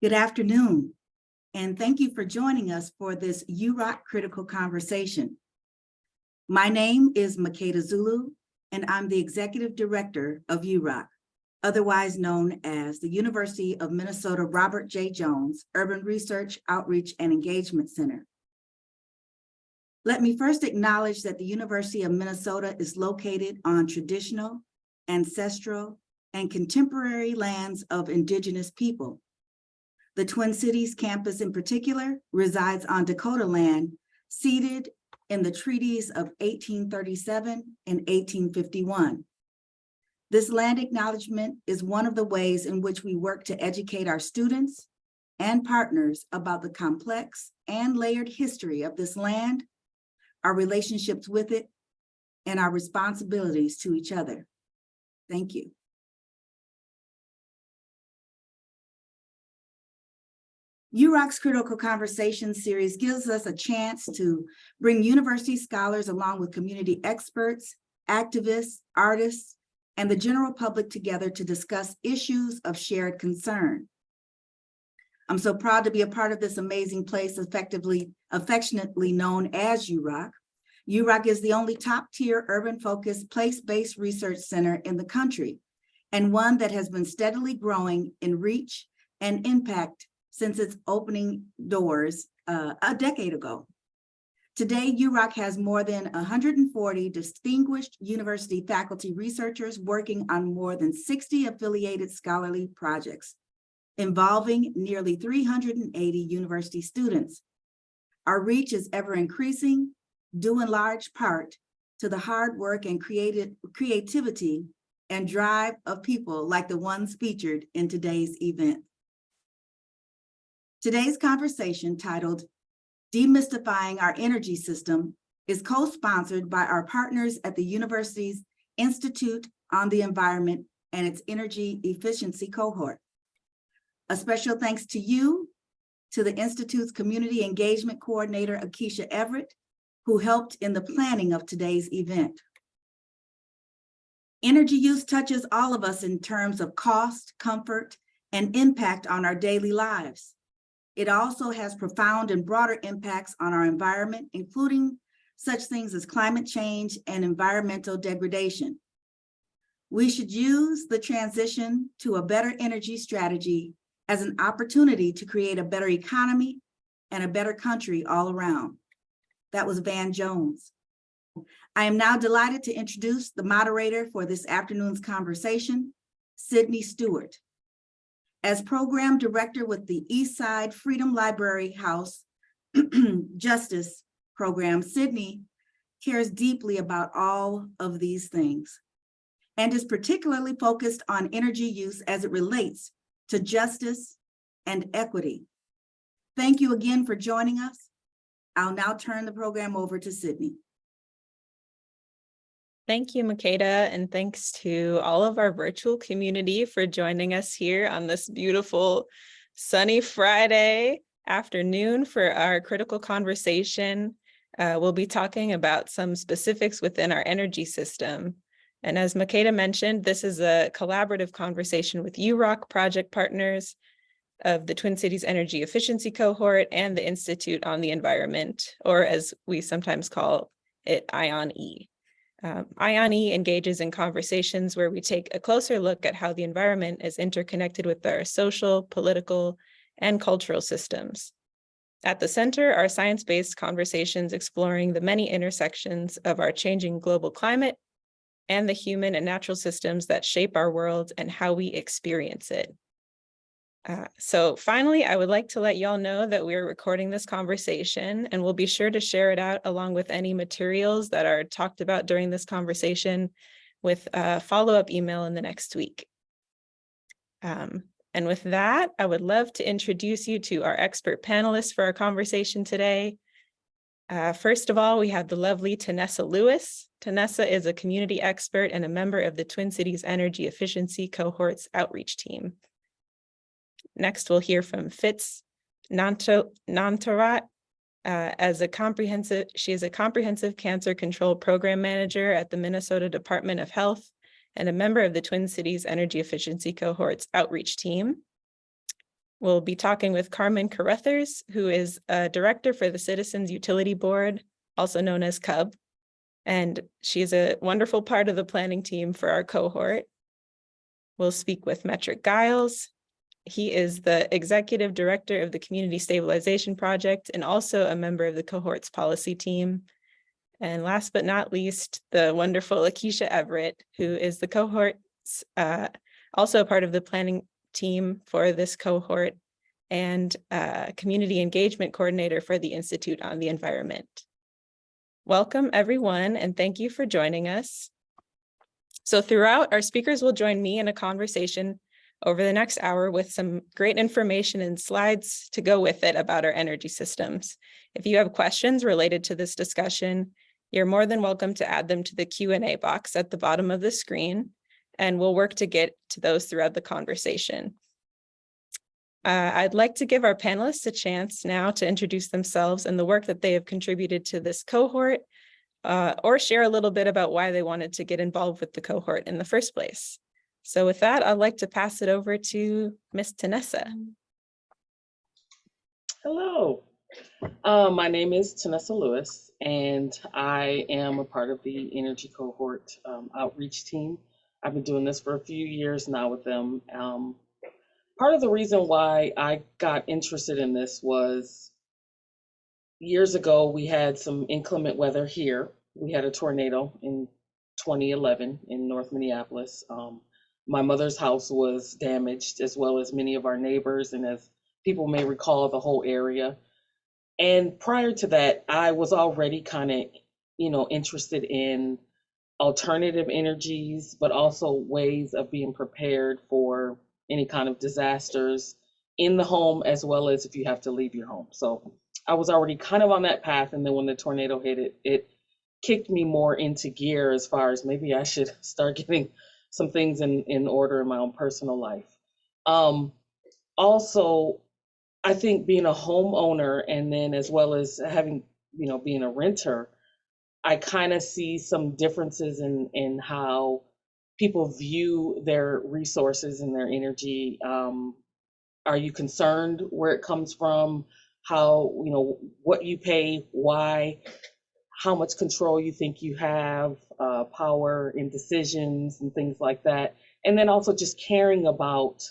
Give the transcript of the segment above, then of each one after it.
Good afternoon, and thank you for joining us for this UROC Critical Conversation. My name is Makeda Zulu, and I'm the Executive Director of UROC, otherwise known as the University of Minnesota Robert J. Jones Urban Research, Outreach, and Engagement Center. Let me first acknowledge that the University of Minnesota is located on traditional, ancestral, and contemporary lands of Indigenous people. The Twin Cities campus in particular resides on Dakota land, ceded in the treaties of 1837 and 1851. This land acknowledgement is one of the ways in which we work to educate our students and partners about the complex and layered history of this land, our relationships with it, and our responsibilities to each other. Thank you. UROC's Critical Conversation series gives us a chance to bring university scholars along with community experts, activists, artists, and the general public together to discuss issues of shared concern. I'm so proud to be a part of this amazing place, affectionately known as UROC. UROC is the only top-tier urban-focused place-based research center in the country, and one that has been steadily growing in reach and impact since its opening doors a decade ago. Today, UROC has more than 140 distinguished university faculty researchers working on more than 60 affiliated scholarly projects involving nearly 380 university students. Our reach is ever increasing, due in large part to the hard work and creativity and drive of people like the ones featured in today's event. Today's conversation, titled Demystifying Our Energy System, is co-sponsored by our partners at the university's Institute on the Environment and its Energy Efficiency Cohort. A special thanks to you, to the Institute's Community Engagement Coordinator, Akeisha Everett, who helped in the planning of today's event. Energy use touches all of us in terms of cost, comfort, and impact on our daily lives. It also has profound and broader impacts on our environment, including such things as climate change and environmental degradation. We should use the transition to a better energy strategy as an opportunity to create a better economy and a better country all around. That was Van Jones. I am now delighted to introduce the moderator for this afternoon's conversation, Sidney Stuart. As program director with the Eastside Freedom Library House Justice Program, Sidney cares deeply about all of these things and is particularly focused on energy use as it relates to justice and equity. Thank you again for joining us. I'll now turn the program over to Sidney. Thank you, Makeda, and thanks to all of our virtual community for joining us here on this beautiful sunny Friday afternoon for our critical conversation. We'll be talking about some specifics within our energy system. And as Makeda mentioned, this is a collaborative conversation with UROC project partners of the Twin Cities Energy Efficiency Cohort and the Institute on the Environment, or as we sometimes call it, IonE. IonE engages in conversations where we take a closer look at how the environment is interconnected with our social, political, and cultural systems. At the center are science-based conversations exploring the many intersections of our changing global climate and the human and natural systems that shape our world and how we experience it. So finally, I would like to let y'all know that we're recording this conversation, and we'll be sure to share it out along with any materials that are talked about during this conversation with a follow-up email in the next week. And with that, I would love to introduce you to our expert panelists for our conversation today. First of all, we have the lovely Tanessa Lewis. Tanessa is a community expert and a member of the Twin Cities Energy Efficiency Cohort's outreach team. Next, we'll hear from Fitz Nantarat. She is a comprehensive cancer control program manager at the Minnesota Department of Health and a member of the Twin Cities Energy Efficiency Cohort's outreach team. We'll be talking with Carmen Carruthers, who is a director for the Citizens Utility Board, also known as CUB. And she's a wonderful part of the planning team for our cohort. We'll speak with Metric Giles. He is the executive director of the Community Stabilization Project and also a member of the cohort's policy team. And last but not least, the wonderful Akeisha Everett, who is the cohort's also a part of the planning team for this cohort and community engagement coordinator for the Institute on the Environment. Welcome everyone, and thank you for joining us. So throughout, our speakers will join me in a conversation over the next hour with some great information and slides to go with it about our energy systems. If you have questions related to this discussion, you're more than welcome to add them to the Q&A box at the bottom of the screen, and we'll work to get to those throughout the conversation. I'd like to give our panelists a chance now to introduce themselves and the work that they have contributed to this cohort, or share a little bit about why they wanted to get involved with the cohort in the first place. So with that, I'd like to pass it over to Ms. Tanessa. Hello, my name is Tanessa Lewis, and I am a part of the Energy Cohort outreach team. I've been doing this for a few years now with them. Part of the reason why I got interested in this was years ago, we had some inclement weather here. We had a tornado in 2011 in North Minneapolis. My mother's house was damaged, as well as many of our neighbors, and as people may recall, the whole area. And prior to that, I was already kind of, interested in alternative energies, but also ways of being prepared for any kind of disasters in the home, as well as if you have to leave your home. So I was already kind of on that path. And then when the tornado hit, it kicked me more into gear as far as maybe I should start getting some things in order in my own personal life. Also, I think being a homeowner and then as well as having, being a renter, I kind of see some differences in how people view their resources and their energy. Are you concerned where it comes from? How, what you pay, why, how much control you think you have, power in decisions and things like that. And then also just caring about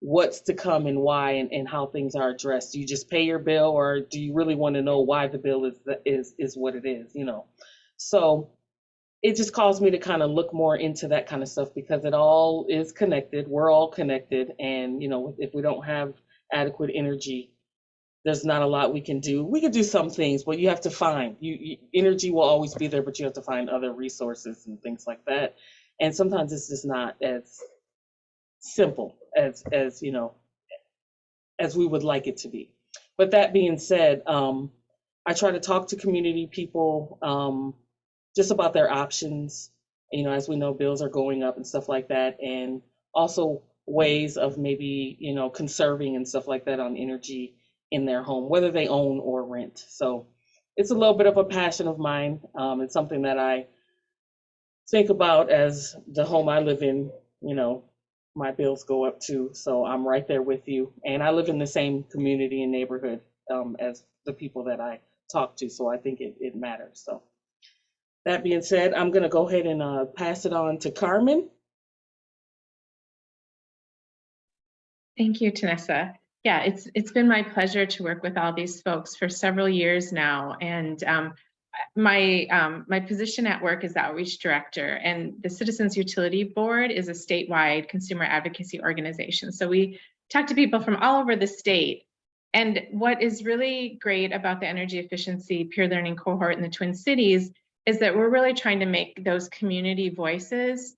what's to come and why and how things are addressed. Do you just pay your bill, or do you really want to know why the bill is what it is, So it just caused me to kind of look more into that kind of stuff, because it all is connected. We're all connected. And, if we don't have adequate energy, there's not a lot we can do. We could do some things, but you have to find, energy will always be there, but you have to find other resources and things like that. And sometimes it's just not as simple as we would like it to be. But that being said, I try to talk to community people just about their options. As we know, bills are going up and stuff like that, and also ways of maybe conserving and stuff like that on energy in their home, whether they own or rent. So it's a little bit of a passion of mine. It's something that I think about as the home I live in, my bills go up too. So I'm right there with you. And I live in the same community and neighborhood as the people that I talk to. So I think it matters. So that being said, I'm going to go ahead and pass it on to Carmen. Thank you, Tanessa. Yeah, it's been my pleasure to work with all these folks for several years now. And my position at work is the outreach director, and the Citizens Utility Board is a statewide consumer advocacy organization. So we talk to people from all over the state. And what is really great about the energy efficiency peer learning cohort in the Twin Cities is that we're really trying to make those community voices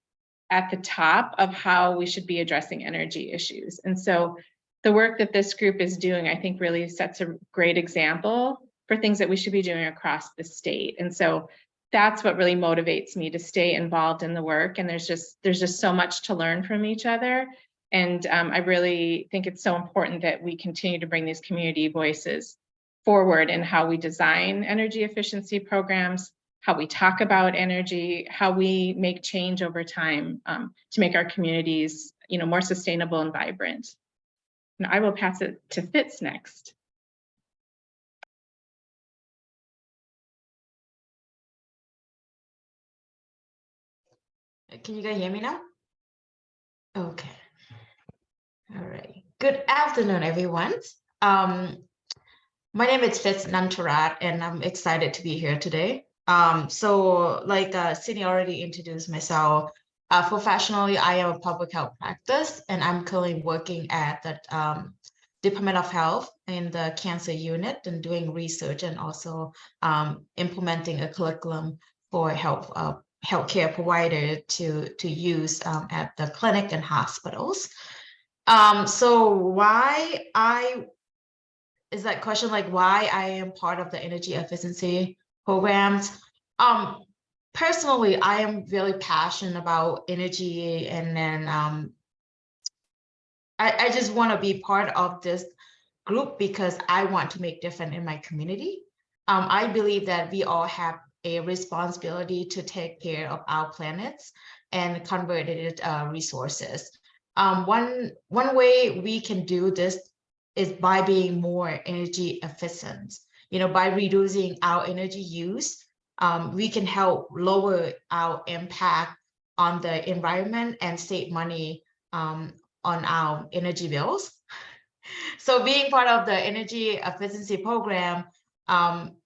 at the top of how we should be addressing energy issues. And so the work that this group is doing, I think, really sets a great example for things that we should be doing across the state. And so that's what really motivates me to stay involved in the work. And there's just so much to learn from each other. And I really think it's so important that we continue to bring these community voices forward in how we design energy efficiency programs, how we talk about energy, how we make change over time to make our communities, more sustainable and vibrant. And I will pass it to Fitz next. Can you guys hear me now? Okay. All right. Good afternoon, everyone. My name is Fitz Nantarat, and I'm excited to be here today. So like Sidney already introduced myself, professionally, I am a public health practice, and I'm currently working at the Department of Health in the cancer unit and doing research and also implementing a curriculum for healthcare provider to use at the clinic and hospitals. So why is that question, like why I am part of the energy efficiency programs? Personally, I am really passionate about energy, and then I just want to be part of this group because I want to make difference in my community. I believe that we all have a responsibility to take care of our planets and converted resources. One way we can do this is by being more energy efficient. By reducing our energy use, we can help lower our impact on the environment and save money on our energy bills. So being part of the energy efficiency program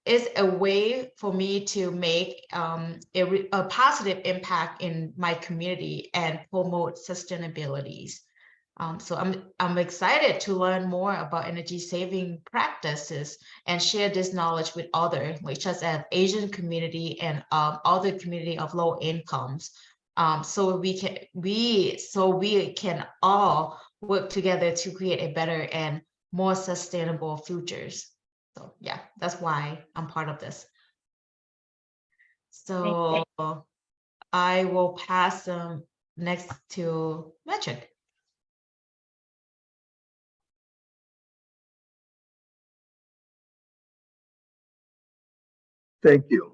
is a way for me to make a positive impact in my community and promote sustainability. So I'm excited to learn more about energy saving practices and share this knowledge with others, such as Asian community and other community of low incomes. So we can all work together to create a better and more sustainable futures. So yeah, that's why I'm part of this. So I will pass next to Metric. Thank you.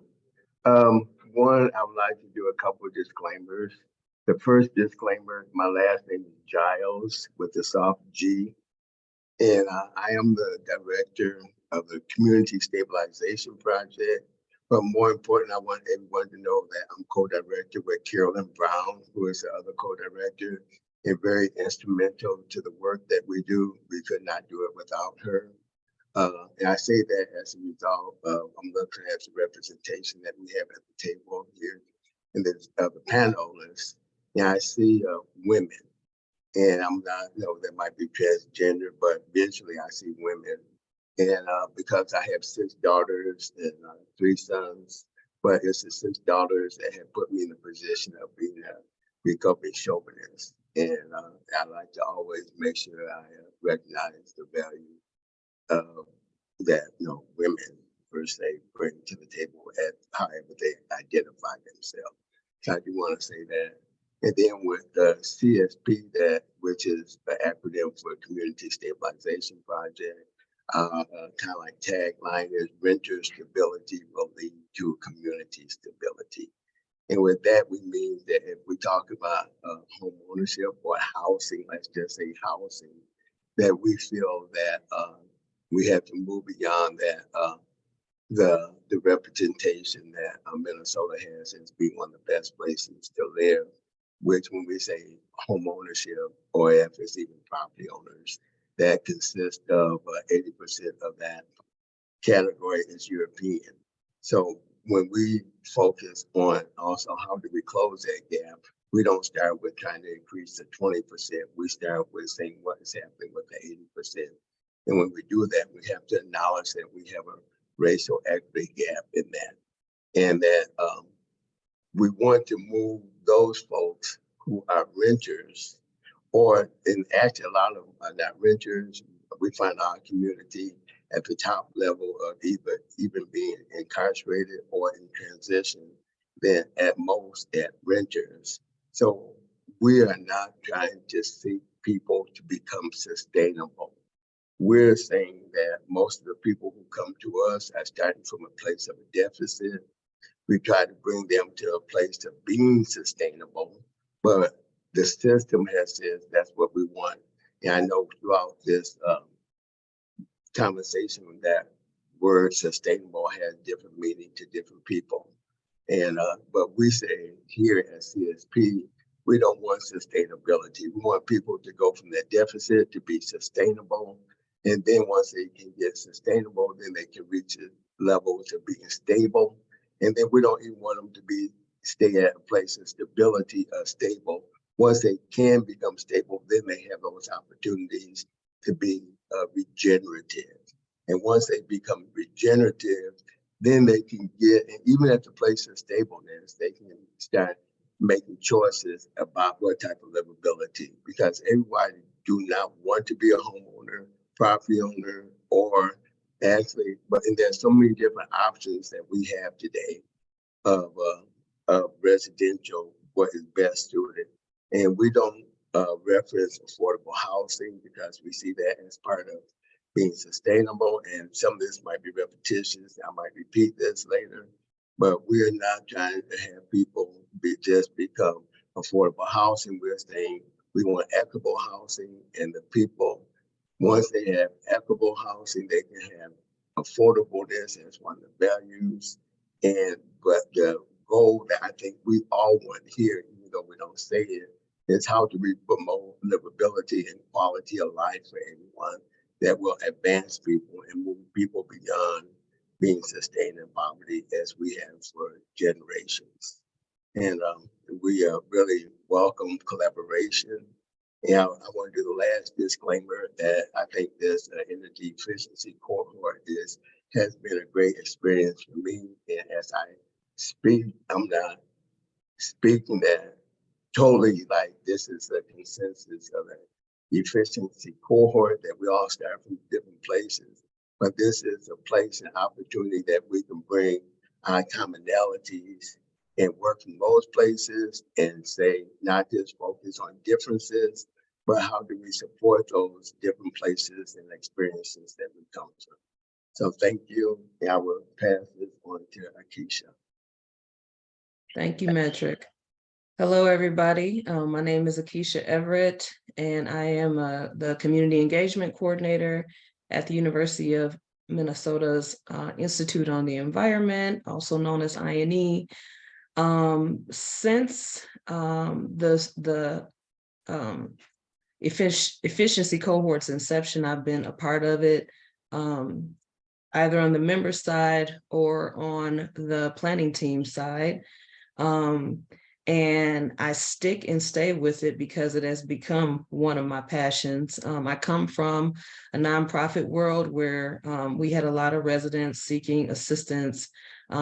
One, I would like to do a couple of disclaimers. The first disclaimer, my last name is Giles with the soft G, and I am the director of the Community Stabilization Project. But more important, I want everyone to know that I'm co-director with Carolyn Brown, who is the other co-director, and very instrumental to the work that we do. We could not do it without her. And I say that as a result of, I'm looking at the representation that we have at the table here in the panelists. And I see women, and I'm not, that might be transgender, but visually I see women. And because I have 6 daughters and 3 sons, but it's the 6 daughters that have put me in a position of being a recovery chauvinist. And I like to always make sure I recognize the value that women per se bring to the table at however they identify themselves. So I do want to say that. And then with the CSP, which is the acronym for Community Stabilization Project, kind of like tagline is renter stability will lead to community stability. And with that, we mean that if we talk about home ownership or housing, let's just say housing, that we feel that we have to move beyond that, the representation that Minnesota has as being one of the best places to live, which when we say home ownership, or if it's even property owners, that consists of 80% of that category is European. So when we focus on also how do we close that gap, we don't start with trying to increase to 20%. We start with saying what is happening with the 80%. And when we do that, we have to acknowledge that we have a racial equity gap in that. And that we want to move those folks who are renters, or in actually a lot of them are not renters. We find our community at the top level of even being incarcerated or in transition, than at most at renters. So we are not trying to seek people to become sustainable. We're saying that most of the people who come to us are starting from a place of a deficit. We try to bring them to a place of being sustainable, but the system has said that's what we want. And I know throughout this conversation that word sustainable has different meaning to different people. And but we say here at CSP, we don't want sustainability. We want people to go from that deficit to be sustainable. And then once they can get sustainable, then they can reach a level to being stable. And then we don't even want them to stay at a place of stability or stable. Once they can become stable, then they have those opportunities to be regenerative. And once they become regenerative, then they can get, and even at the place of stableness, they can start making choices about what type of livability, because everybody do not want to be a homeowner, property owner, or actually, and there's so many different options that we have today of residential, what is best suited. And we don't reference affordable housing because we see that as part of being sustainable. And some of this might be repetitious. I might repeat this later, but we're not trying to have people just become affordable housing. We're saying we want equitable housing, and the people, once they have equitable housing, they can have affordableness as one of the values. But the goal that I think we all want here, even though we don't say it, is how do we promote livability and quality of life for everyone that will advance people and move people beyond being sustained in poverty as we have for generations. And we really welcome collaboration. And I want to do the last disclaimer that I think this energy efficiency cohort has been a great experience for me. And as I speak, I'm not speaking that totally like this is a consensus of an efficiency cohort that we all start from different places. But this is a place and opportunity that we can bring our commonalities and work from those places and say, not just focus on differences, but how do we support those different places and experiences that we come to. So thank you. And I will pass this on to Akeisha. Thank you, Metric. Hello, everybody. My name is Akeisha Everett, and I am the Community Engagement Coordinator at the University of Minnesota's Institute on the Environment, also known as IonE. Since the efficiency cohort's inception, I've been a part of it, either on the member side or on the planning team side. And I stick and stay with it because it has become one of my passions. I come from a nonprofit world where we had a lot of residents seeking assistance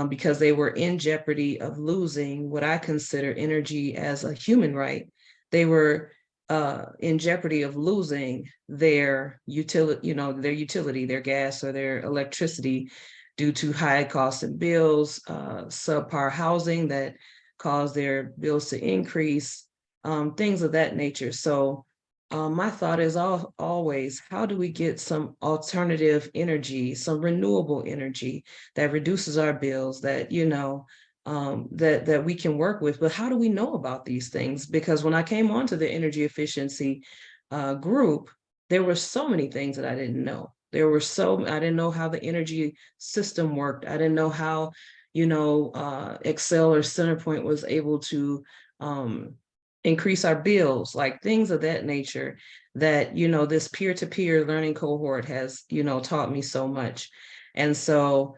because they were in jeopardy of losing what I consider energy as a human right. They were in jeopardy of losing their utility, their gas or their electricity due to high costs and bills, subpar housing that cause their bills to increase, things of that nature. So my thought is always, how do we get some alternative energy, some renewable energy that reduces our bills, that, that we can work with, but how do we know about these things? Because when I came onto the energy efficiency group, there were so many things that I didn't know. I didn't know how the energy system worked. I didn't know how Excel or Centerpoint was able to increase our bills, like things of that nature that, this peer-to-peer learning cohort has, taught me so much. And so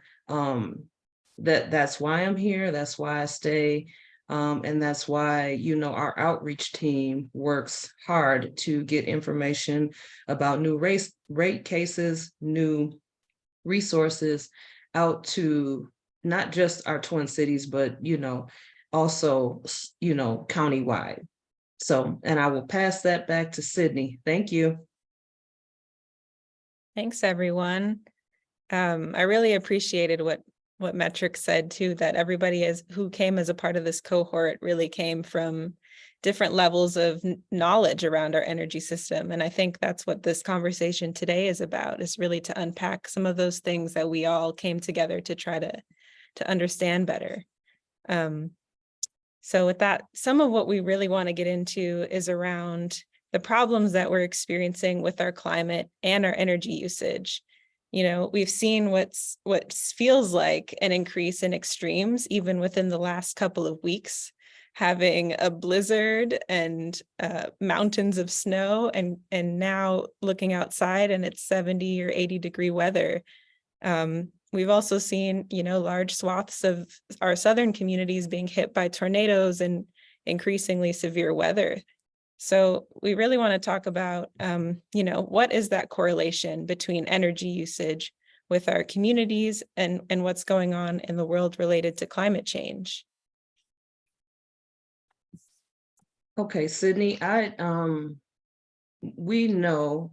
that's why I'm here. That's why I stay. And that's why, our outreach team works hard to get information about new rate cases, new resources out to not just our Twin Cities, but, also, countywide. So, and I will pass that back to Sidney. Thank you. Thanks, everyone. I really appreciated what Metric said too, that everybody who came as a part of this cohort really came from different levels of knowledge around our energy system. And I think that's what this conversation today is about, is really to unpack some of those things that we all came together to try to understand better. So with that, some of what we really want to get into is around the problems that we're experiencing with our climate and our energy usage. You know, we've seen what feels like an increase in extremes, even within the last couple of weeks, having a blizzard and mountains of snow, and now looking outside and it's 70 or 80 degree weather. We've also seen, you know, large swaths of our southern communities being hit by tornadoes and increasingly severe weather. So we really want to talk about, you know, what is that correlation between energy usage with our communities and what's going on in the world related to climate change? Okay, Sidney, we know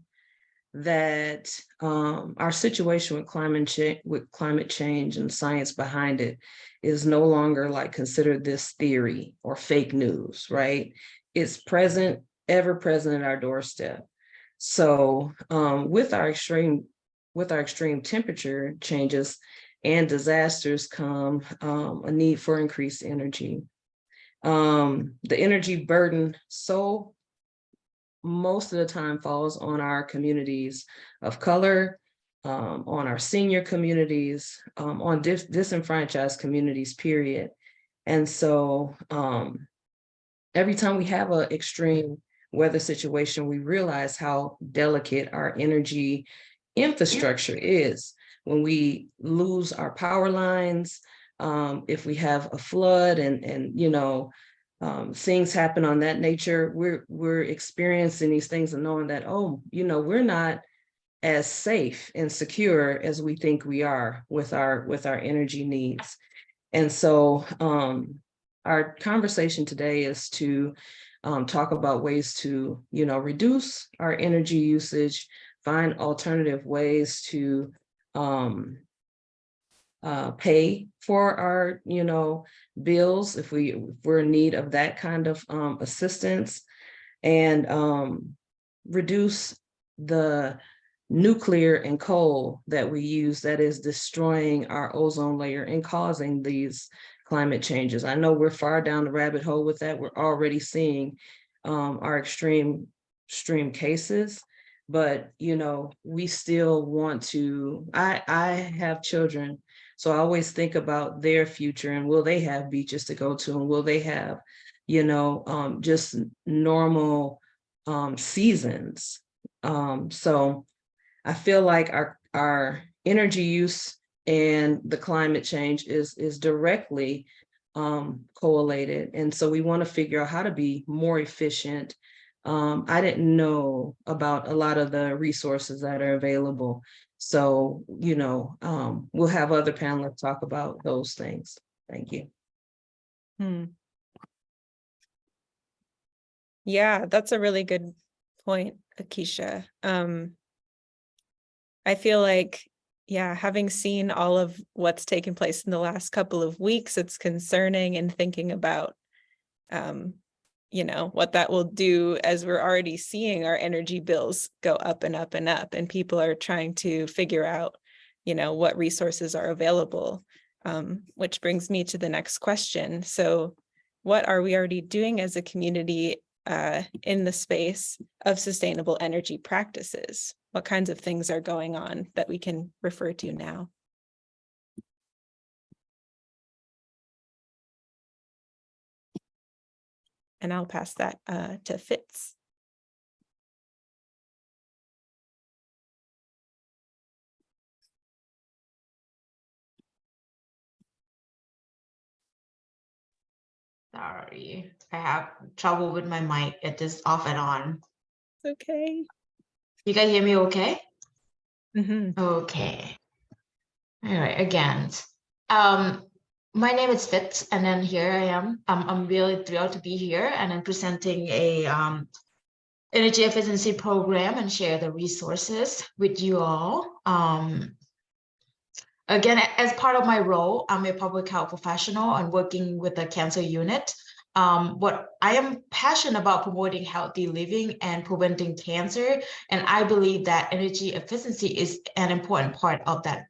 that our situation with climate change and science behind it is no longer like considered this theory or fake news, right? It's present, ever present at our doorstep. So with our extreme temperature changes and disasters come a need for increased energy. The energy burden most of the time falls on our communities of color, on our senior communities, on disenfranchised communities, period. And so every time we have an extreme weather situation, we realize how delicate our energy infrastructure is. When we lose our power lines, if we have a flood and you know, things happen on that nature, we're experiencing these things and knowing that, oh, you know, we're not as safe and secure as we think we are with our energy needs. And so our conversation today is to talk about ways to, you know, reduce our energy usage, find alternative ways to pay for our, you know, bills if we're in need of that kind of assistance, and reduce the nuclear and coal that we use that is destroying our ozone layer and causing these climate changes. I know we're far down the rabbit hole with that. We're already seeing our extreme cases, but you know, we still want to, I have children, so I always think about their future and will they have beaches to go to, and will they have, you know, just normal seasons. So I feel like our energy use and the climate change is directly correlated. And so we want to figure out how to be more efficient. I didn't know about a lot of the resources that are available. So, you know, we'll have other panelists talk about those things. Thank you. Yeah, that's a really good point, Akeisha. I feel like, yeah, having seen all of what's taken place in the last couple of weeks, it's concerning, and thinking about, you know, what that will do as we're already seeing our energy bills go up and up and up, and people are trying to figure out, you know, what resources are available, which brings me to the next question. So what are we already doing as a community in the space of sustainable energy practices? What kinds of things are going on that we can refer to now? And I'll pass that to Fitz. Sorry, I have trouble with my mic. It is off and on. It's okay. You guys hear me okay? Mm-hmm. Okay. All right, again. My name is Fitz, and then here I am. I'm really thrilled to be here, and I'm presenting a energy efficiency program and share the resources with you all. Again, as part of my role, I'm a public health professional and working with the cancer unit. What I am passionate about promoting healthy living and preventing cancer, and I believe that energy efficiency is an important part of that.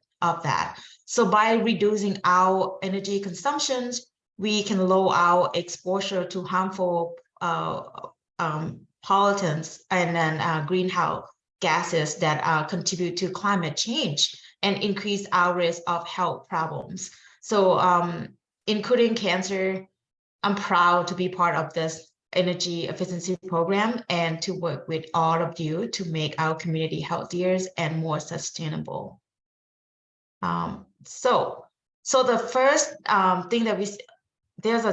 So by reducing our energy consumptions, we can lower our exposure to harmful pollutants and then greenhouse gases that contribute to climate change and increase our risk of health problems. So including cancer, I'm proud to be part of this energy efficiency program and to work with all of you to make our community healthier and more sustainable. So the first thing that there's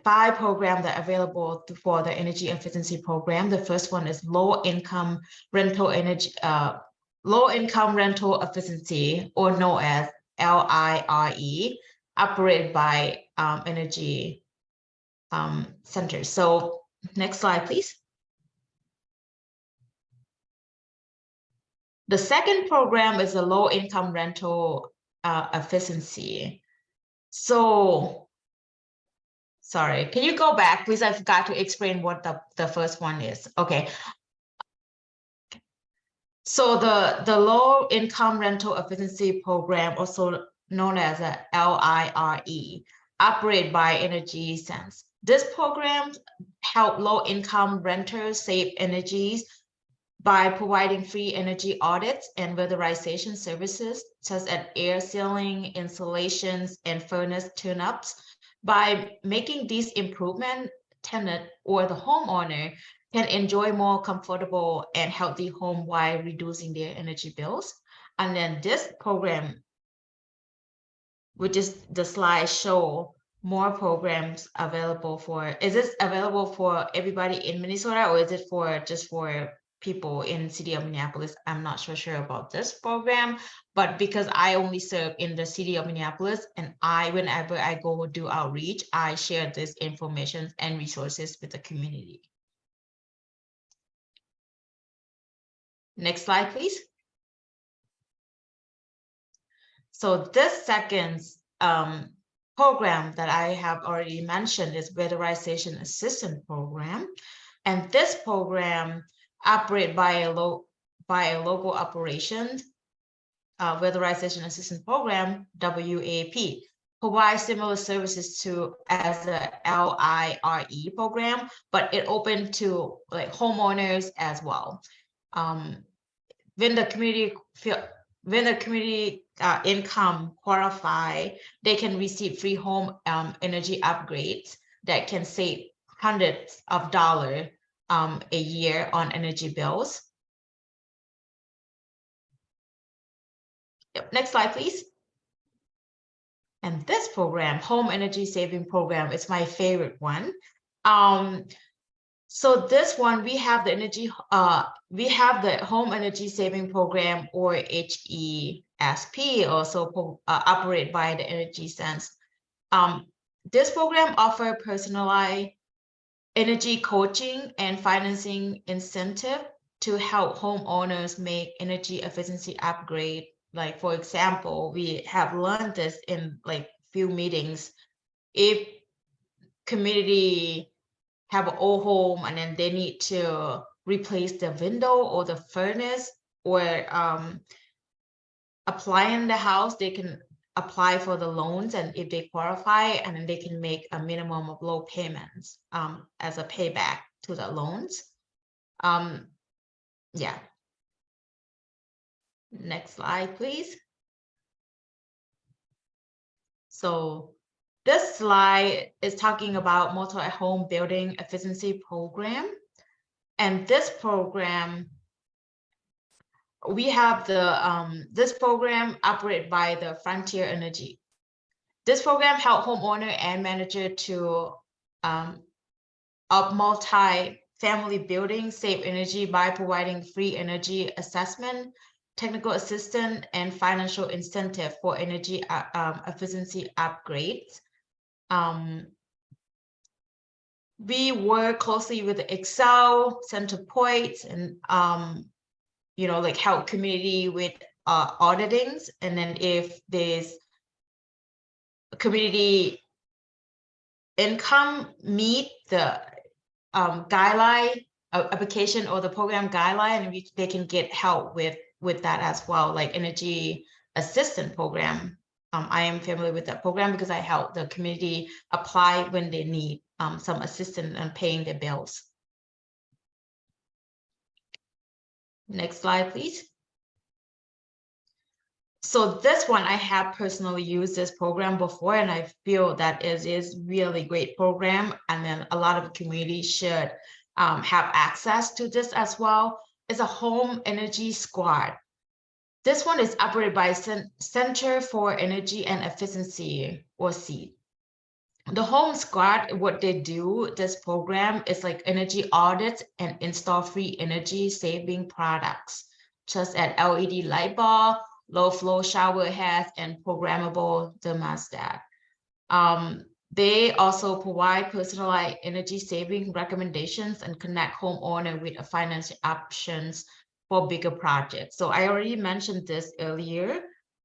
5 programs that are available for the energy efficiency program. The first one is low income rental efficiency, or known as LIRE, operated by energy centers. So next slide, please. The second program is a low income rental efficiency. So sorry, can you go back, please? I forgot to explain what the first one is. Okay. So the low income rental efficiency program, also known as a LIRE, operated by Energy Sense. This program help low income renters save energies by providing free energy audits and weatherization services, such as air sealing, installations, and furnace tune-ups. By making these improvements, tenant or the homeowner can enjoy more comfortable and healthy home while reducing their energy bills. And then this program, which is the slide show more programs available for, is this available for everybody in Minnesota, or is it just for people in the city of Minneapolis? I'm not so sure about this program, but because I only serve in the city of Minneapolis, and whenever I go do outreach, I share this information and resources with the community. Next slide, please. So this second program that I have already mentioned is Weatherization Assistance Program. And this program operated by a local operation, Weatherization Assistance Program, WAP, provides similar services to as the LIRE program, but it open to like homeowners as well. When the community income qualify, they can receive free home energy upgrades that can save hundreds of dollars a year on energy bills. Yep. Next slide, please. And this program, Home Energy Saving Program, is my favorite one. So this one, we have the Home Energy Saving Program, or HESP, also operated by the Energy Sense. This program offers personalized energy coaching and financing incentive to help homeowners make energy efficiency upgrade. Like, for example, we have learned this in like few meetings. If community have an old home and then they need to replace the window or the furnace, or apply in the house, they can apply for the loans, and if they qualify, and then they can make a minimum of low payments as a payback to the loans. Yeah. Next slide, please. So this slide is talking about multi-home building efficiency program. And this program, we have this program operated by the Frontier Energy. This program helps homeowner and manager to up multi-family buildings save energy by providing free energy assessment, technical assistance, and financial incentive for energy efficiency upgrades. We work closely with Excel, Centerpoint, and like help community with auditings. And then if there's community income meet the guideline application or the program guideline, and they can get help with that as well, like energy assistance program. I am familiar with that program because I help the community apply when they need some assistance in paying their bills. Next slide, please. So this one, I have personally used this program before, and I feel that it is really great program. And then a lot of communities should have access to this as well. It's a home energy squad. This one is operated by Center for Energy and Efficiency, or SEED. The home squad, what they do, this program is like energy audits and install free energy saving products, such as LED light bulb, low flow shower heads, and programmable thermostat. They also provide personalized energy saving recommendations and connect homeowner with financial options for bigger projects. So I already mentioned this earlier.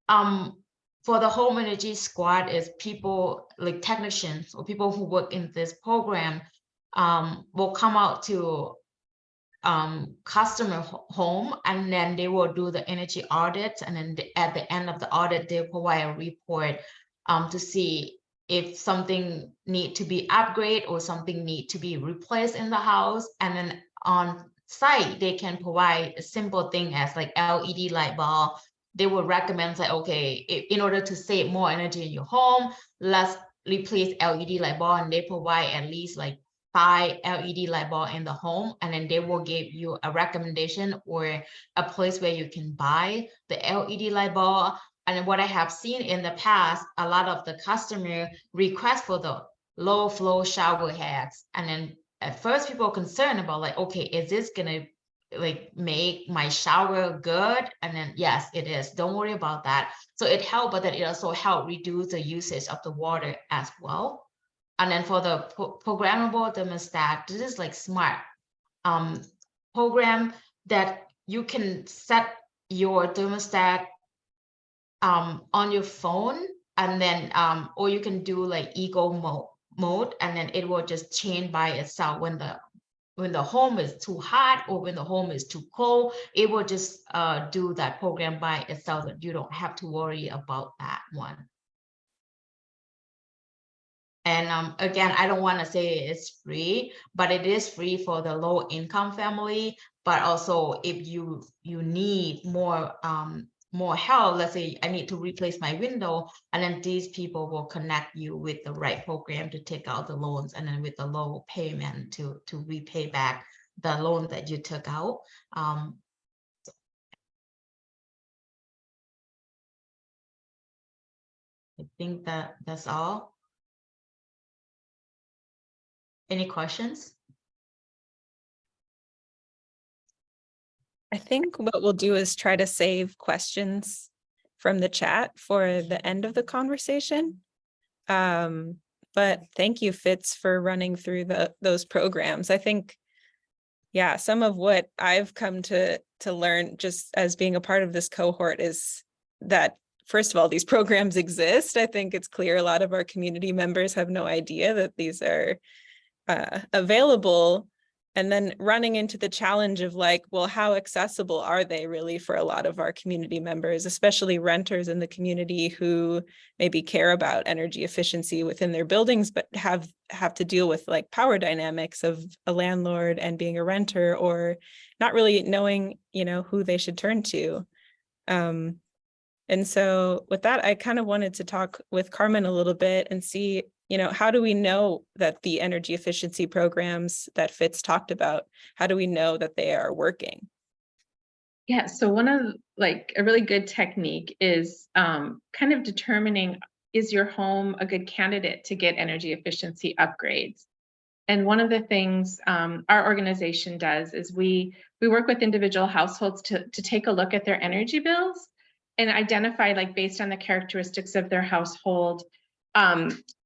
For the home energy squad is people like technicians or people who work in this program will come out to customer home, and then they will do the energy audits, and then at the end of the audit they provide a report to see if something need to be upgraded or something need to be replaced in the house. And then on site they can provide a simple thing as like LED light bulb. They would recommend like, okay, in order to save more energy in your home, let's replace LED light bulb, and they provide at least like 5 LED light bulb in the home, and then they will give you a recommendation or a place where you can buy the LED light bulb. And what I have seen in the past, a lot of the customer request for the low flow shower heads, and then at first people are concerned about like, okay, is this gonna like make my shower good? And then yes, it is. Don't worry about that. So it helped, but then it also helped reduce the usage of the water as well. And then for the programmable thermostat, this is like smart program that you can set your thermostat on your phone, and then or you can do like eco mode, and then it will just change by itself when the home is too hot or when the home is too cold. It will just do that program by itself, and you don't have to worry about that one. And again, I don't want to say it's free, but it is free for the low income family. But also if you need more help, let's say I need to replace my window, and then these people will connect you with the right program to take out the loans, and then with the low payment to repay back the loan that you took out. I think that's all. Any questions? I think what we'll do is try to save questions from the chat for the end of the conversation. But thank you, Fitz, for running through those programs. I think, yeah, some of what I've come to learn just as being a part of this cohort is that, first of all, these programs exist. I think it's clear a lot of our community members have no idea that these are available, and then running into the challenge of like, well, how accessible are they really for a lot of our community members, especially renters in the community who maybe care about energy efficiency within their buildings, but have to deal with like power dynamics of a landlord and being a renter, or not really knowing, who they should turn to. And so with that, I kind of wanted to talk with Carmen a little bit and see, how do we know that the energy efficiency programs that Fitz talked about, how do we know that they are working? Yeah, so one of a really good technique is kind of determining, is your home a good candidate to get energy efficiency upgrades? And one of the things our organization does is we work with individual households to take a look at their energy bills and identify, based on the characteristics of their household,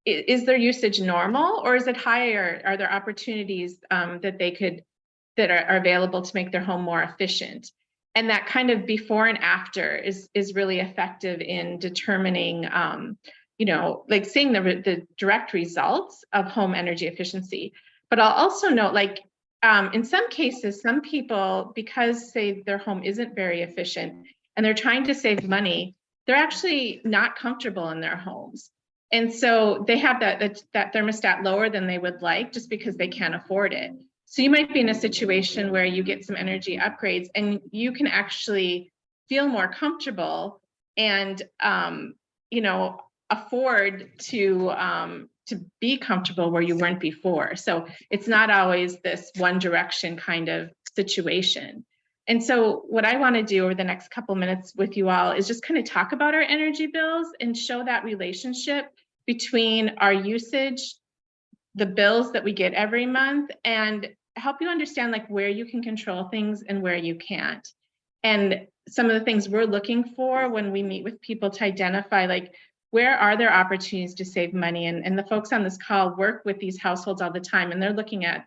is their usage normal, or is it higher? Are there opportunities that are available to make their home more efficient? And that kind of before and after is really effective in determining, seeing the direct results of home energy efficiency. But I'll also note, in some cases, some people, because say their home isn't very efficient and they're trying to save money, they're actually not comfortable in their homes. And so they have that thermostat lower than they would like just because they can't afford it. So you might be in a situation where you get some energy upgrades and you can actually feel more comfortable and, you know, afford to be comfortable where you weren't before. So it's not always this one direction kind of situation. And so what I want to do over the next couple minutes with you all is just kind of talk about our energy bills and show that relationship between our usage, the bills that we get every month, and help you understand like where you can control things and where you can't. And some of the things we're looking for when we meet with people to identify like where are there opportunities to save money, and the folks on this call work with these households all the time, and they're looking at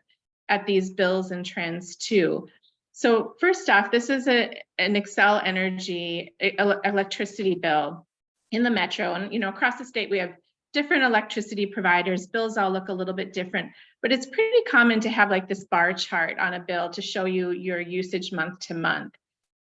these bills and trends too. So first off, this is an Xcel Energy electricity bill in the metro, and you know, across the state we have different electricity providers. Bills all look a little bit different, but it's pretty common to have like this bar chart on a bill to show you your usage month to month.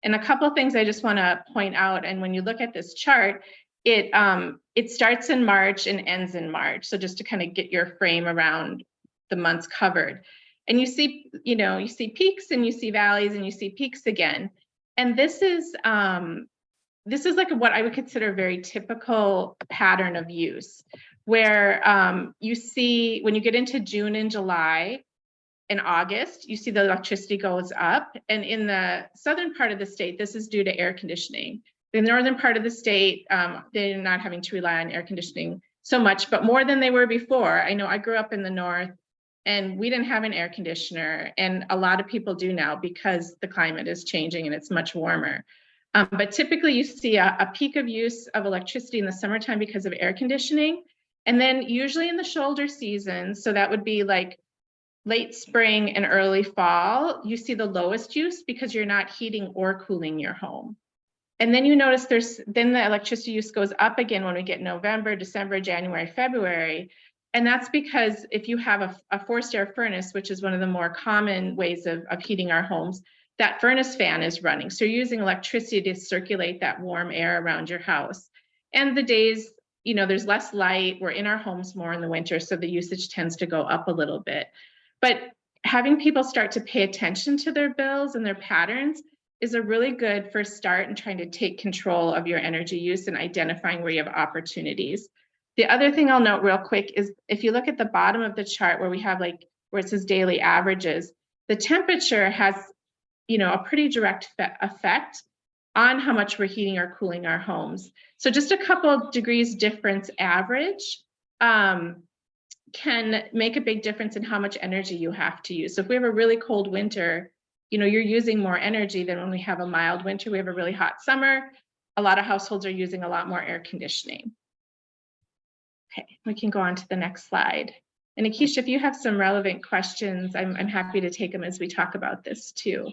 And a couple of things I just want to point out, and when you look at this chart, it starts in March and ends in March. So just to kind of get your frame around the months covered. And you see, you know, you see peaks and you see valleys and you see peaks again. And this is like what I would consider a very typical pattern of use, where you see when you get into June and July and August, you see the electricity goes up. And in the southern part of the state, this is due to air conditioning. The northern part of the state, they're not having to rely on air conditioning so much, but more than they were before. I know I grew up in the north and we didn't have an air conditioner, and a lot of people do now because the climate is changing and it's much warmer. But typically you see a peak of use of electricity in the summertime because of air conditioning. And then usually in the shoulder seasons, so that would be like late spring and early fall, you see the lowest use because you're not heating or cooling your home. And then you notice then the electricity use goes up again when we get November, December, January, February. And that's because if you have a forced air furnace, which is one of the more common ways of heating our homes, that furnace fan is running. So you're using electricity to circulate that warm air around your house. And the days, you know, there's less light. We're in our homes more in the winter, so the usage tends to go up a little bit. But having people start to pay attention to their bills and their patterns is a really good first start in trying to take control of your energy use and identifying where you have opportunities. The other thing I'll note real quick is if you look at the bottom of the chart where we have like where it says daily averages, the temperature has, you know, a pretty direct effect on how much we're heating or cooling our homes. So just a couple of degrees difference average can make a big difference in how much energy you have to use. So if we have a really cold winter, you know, you're using more energy than when we have a mild winter. We have a really hot summer. A lot of households are using a lot more air conditioning. Okay, we can go on to the next slide. And Akeisha, if you have some relevant questions, I'm happy to take them as we talk about this too.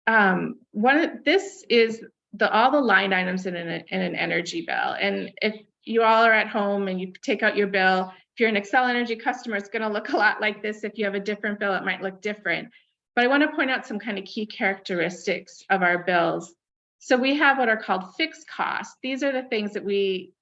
This is all the line items in an energy bill. And if you all are at home and you take out your bill, if you're an Xcel Energy customer, it's going to look a lot like this. If you have a different bill, it might look different. But I want to point out some kind of key characteristics of our bills. So we have what are called fixed costs. These are the things that we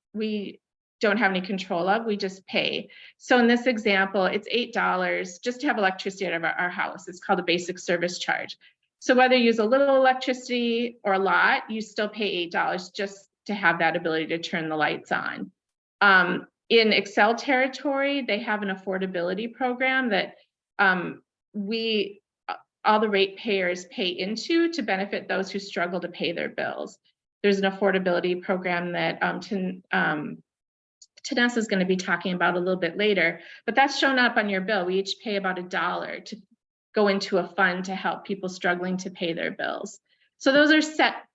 don't have any control of, we just pay. So in this example, it's $8 just to have electricity out of our house. It's called a basic service charge. So whether you use a little electricity or a lot, you still pay $8 just to have that ability to turn the lights on. In Xcel territory, they have an affordability program that all the ratepayers pay into to benefit those who struggle to pay their bills. There's an affordability program that Tanessa is going to be talking about a little bit later, but that's shown up on your bill. We each pay about $1 to go into a fund to help people struggling to pay their bills. So those are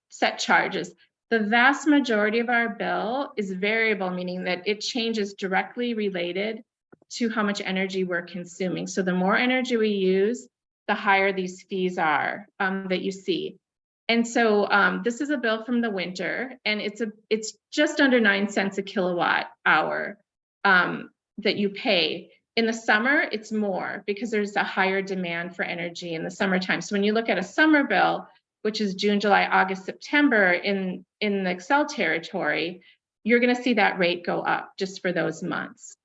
set charges. The vast majority of our bill is variable, meaning that it changes directly related to how much energy we're consuming. So the more energy we use, the higher these fees are that you see. And so this is a bill from the winter, and it's just under 9 cents a kilowatt hour that you pay. In the summer, it's more because there's a higher demand for energy in the summertime. So when you look at a summer bill, which is June, July, August, September in the Xcel territory, you're going to see that rate go up just for those months.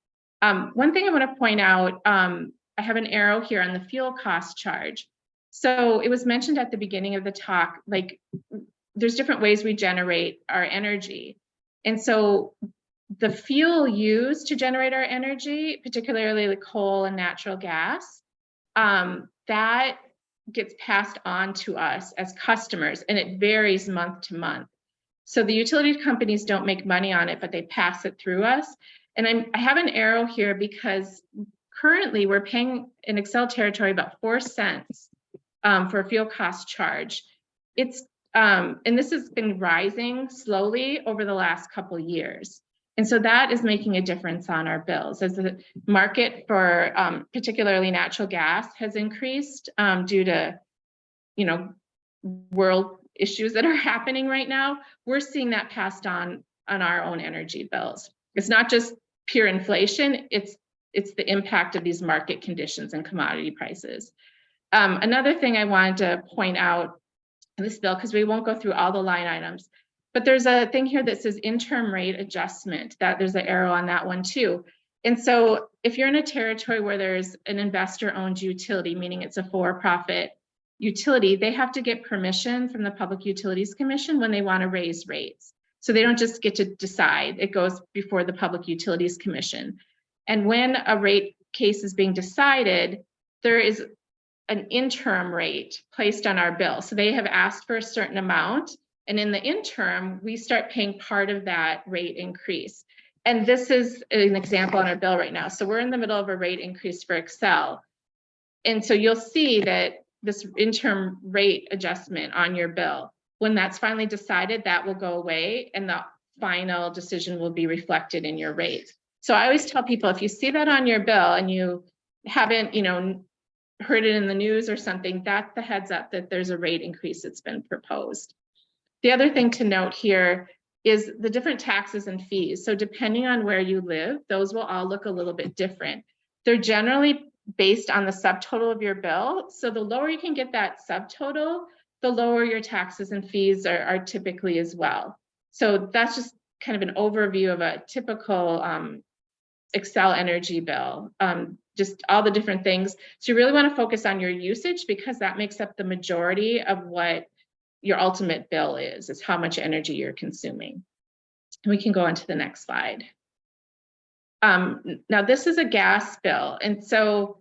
One thing I want to point out, I have an arrow here on the fuel cost charge. So it was mentioned at the beginning of the talk, like there's different ways we generate our energy. And so the fuel used to generate our energy, particularly the coal and natural gas, that gets passed on to us as customers, and it varies month to month. So the utility companies don't make money on it, but they pass it through us. And I have an arrow here because currently we're paying in Excel territory about 4 cents for a fuel cost charge. It's and this has been rising slowly over the last couple of years. And so that is making a difference on our bills as the market for particularly natural gas has increased due to, you know, world issues that are happening right now. We're seeing that passed on our own energy bills. It's not just pure inflation, it's the impact of these market conditions and commodity prices. Another thing I wanted to point out in this bill, because we won't go through all the line items, but there's a thing here that says interim rate adjustment, that there's an arrow on that one too. And so if you're in a territory where there's an investor-owned utility, meaning it's a for-profit utility, they have to get permission from the Public Utilities Commission when they want to raise rates. So they don't just get to decide, it goes before the Public Utilities Commission. And when a rate case is being decided, there is an interim rate placed on our bill. So they have asked for a certain amount, and in the interim, we start paying part of that rate increase. And this is an example on our bill right now. So we're in the middle of a rate increase for Excel. And so you'll see that this interim rate adjustment on your bill, when that's finally decided, that will go away and the final decision will be reflected in your rate. So I always tell people, if you see that on your bill and you haven't, you know, heard it in the news or something, that's the heads up that there's a rate increase that's been proposed. The other thing to note here is the different taxes and fees. So depending on where you live, those will all look a little bit different. They're generally based on the subtotal of your bill. So the lower you can get that subtotal, the lower your taxes and fees are typically as well. So that's just kind of an overview of a typical Excel energy bill, just all the different things. So you really want to focus on your usage because that makes up the majority of what your ultimate bill is how much energy you're consuming. And we can go on to the next slide. Now this is a gas bill. And so,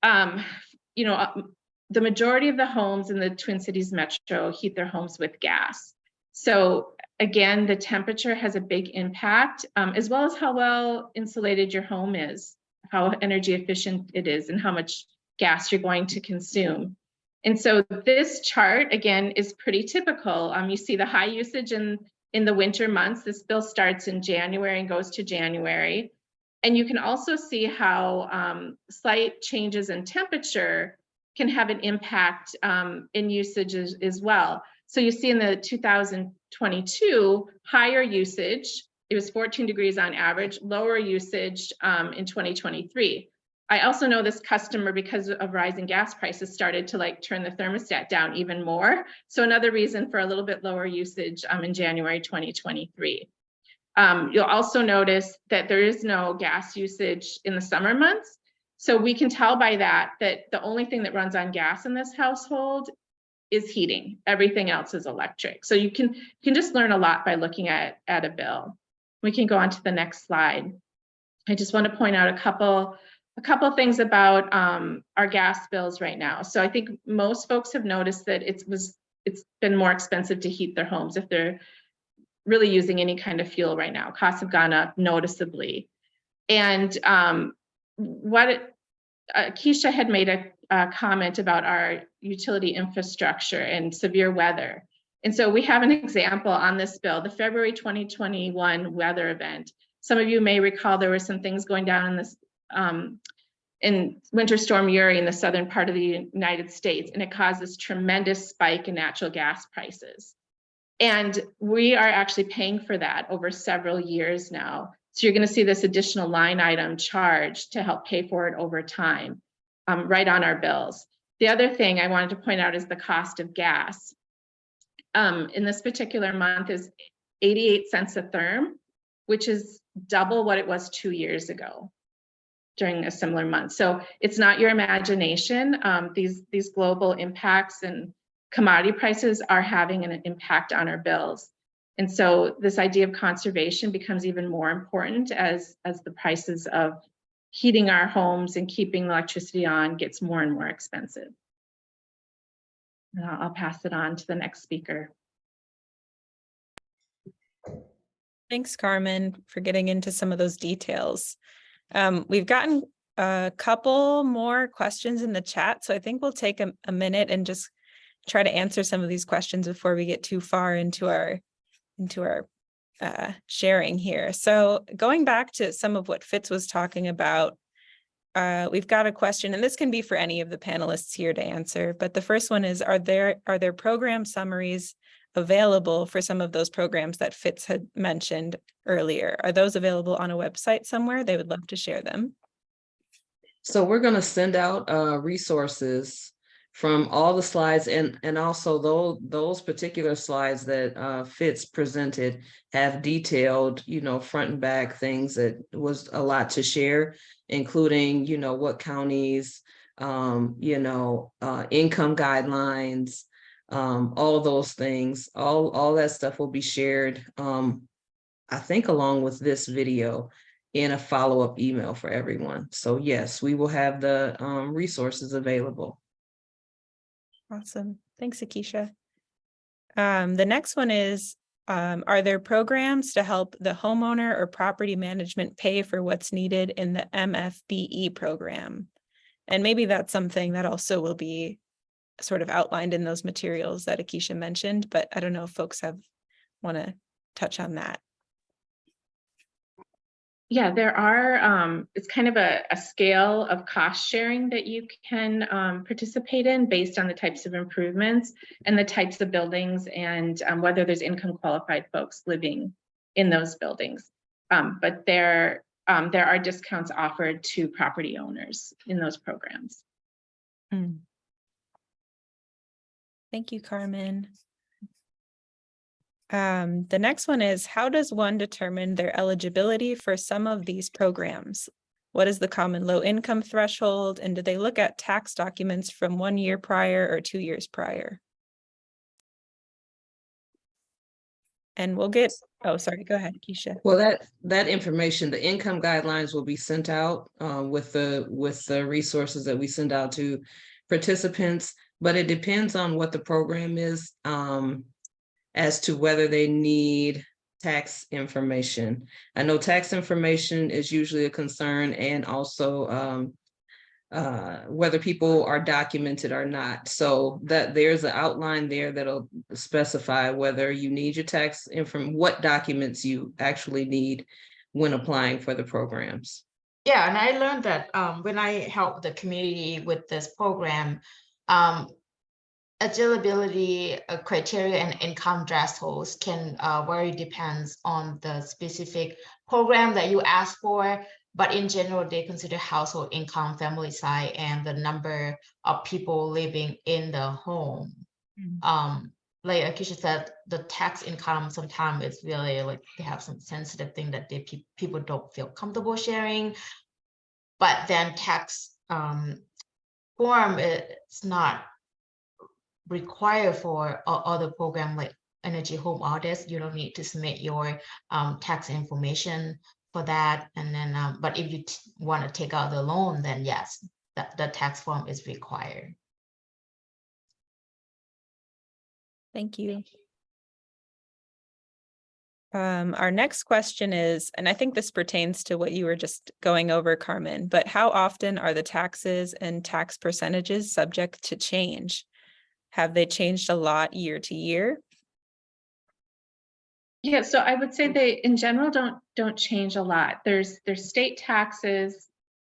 you know, the majority of the homes in the Twin Cities Metro heat their homes with gas. So again, the temperature has a big impact, as well as how well insulated your home is, how energy efficient it is, and how much gas you're going to consume. And so this chart, again, is pretty typical. You see the high usage in the winter months. This bill starts in January and goes to January. And you can also see how slight changes in temperature can have an impact in usage as well. So you see in the 2022, higher usage, it was 14 degrees on average, lower usage in 2023. I also know this customer, because of rising gas prices, started to like turn the thermostat down even more. So another reason for a little bit lower usage in January 2023. You'll also notice that there is no gas usage in the summer months. So we can tell by that the only thing that runs on gas in this household is heating. Everything else is electric. So you can just learn a lot by looking at a bill. We can go on to the next slide. I just want to point out a couple things about our gas bills right now. So I think most folks have noticed that it's been more expensive to heat their homes if they're really using any kind of fuel right now. Costs have gone up noticeably. And Keisha had made a comment about our utility infrastructure and severe weather. And so we have an example on this bill, the February 2021 weather event. Some of you may recall there were some things going down in this in Winter Storm Uri in the southern part of the United States, and it caused this tremendous spike in natural gas prices. And we are actually paying for that over several years now. So you're going to see this additional line item charge to help pay for it over time, right on our bills. The other thing I wanted to point out is the cost of gas. In this particular month is 88 cents a therm, which is double what it was 2 years ago. during a similar month. So it's not your imagination. These global impacts and commodity prices are having an impact on our bills. And so this idea of conservation becomes even more important as the prices of heating our homes and keeping electricity on gets more and more expensive. And I'll pass it on to the next speaker. Thanks, Carmen, for getting into some of those details. We've gotten a couple more questions in the chat, so I think we'll take a minute and just try to answer some of these questions before we get too far into our sharing here. So going back to some of what Fitz was talking about, we've got a question, and this can be for any of the panelists here to answer, but the first one is, are there program summaries available for some of those programs that Fitz had mentioned earlier? Are those available on a website somewhere? They would love to share them. So we're going to send out resources from all the slides, and also those particular slides that Fitz presented have detailed, front and back things that was a lot to share, including, what counties, income guidelines, all those things, all that stuff will be shared, I think, along with this video in a follow-up email for everyone. So yes, we will have the resources available. Awesome. Thanks, Akisha. The next one is, are there programs to help the homeowner or property management pay for what's needed in the MFBE program? And maybe that's something that also will be sort of outlined in those materials that Akisha mentioned, but I don't know if folks want to touch on that. Yeah, there are, it's kind of a scale of cost sharing that you can participate in based on the types of improvements and the types of buildings and whether there's income qualified folks living in those buildings. But there are discounts offered to property owners in those programs. Thank you, Carmen. The next one is, how does one determine their eligibility for some of these programs? What is the common low income threshold? And do they look at tax documents from 1 year prior or 2 years prior? And we'll get, oh, sorry, go ahead, Keisha. Well, that information, the income guidelines will be sent out with the resources that we send out to participants, but it depends on what the program is, as to whether they need tax information. I know tax information is usually a concern, and also whether people are documented or not. So that there's an outline there that'll specify whether you need your tax information, what documents you actually need when applying for the programs. Yeah, and I learned that when I helped the community with this program, eligibility criteria and income thresholds can vary, depends on the specific program that you ask for. But in general, they consider household income, family size, and the number of people living in the home. Like Akisha said, the tax income sometimes it's really like they have some sensitive thing that people don't feel comfortable sharing. But then tax form, it's not required for other program like Energy Home Audits. You don't need to submit your tax information for that. And then, but if you want to take out the loan, then yes, the tax form is required. Thank you. Our next question is, and I think this pertains to what you were just going over, Carmen, but how often are the taxes and tax percentages subject to change? Have they changed a lot year to year? Yeah, so I would say they in general don't change a lot. There's state taxes,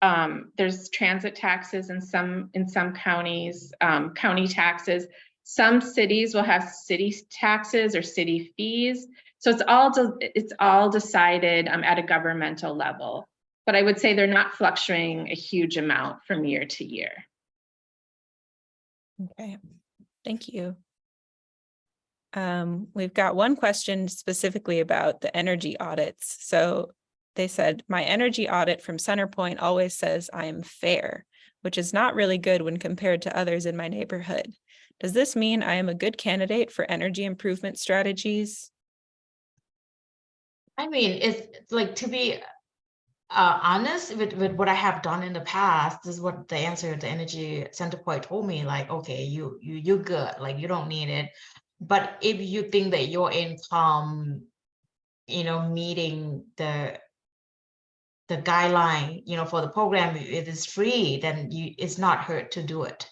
there's transit taxes in some counties, county taxes. Some cities will have city taxes or city fees. So it's all decided at a governmental level. But I would say they're not fluctuating a huge amount from year to year. Okay. Thank you. We've got one question specifically about the energy audits. So they said, my energy audit from Centerpoint always says I am fair, which is not really good when compared to others in my neighborhood. Does this mean I am a good candidate for energy improvement strategies? I mean, it's like, to be honest with what I have done in the past, this is what the answer the energy center point told me, like, okay, you're good, like you don't need it. But if you think that your income, meeting the guideline, for the program, it is free, then it's not hurt to do it.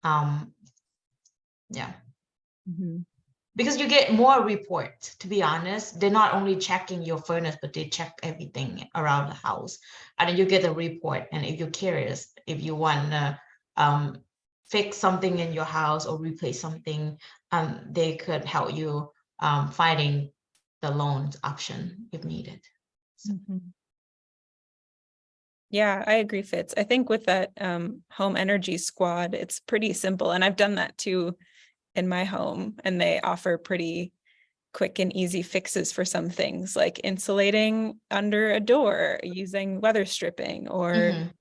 Yeah. Mhm. Because you get more reports, to be honest. They're not only checking your furnace, but they check everything around the house. And then you get a report. And if you're curious, if you want to fix something in your house or replace something, they could help you finding the loan option if needed. Mhm. Yeah, I agree, Fitz. I think with that home energy squad, it's pretty simple. And I've done that too in my home, and they offer pretty quick and easy fixes for some things, like insulating under a door, using weather stripping, or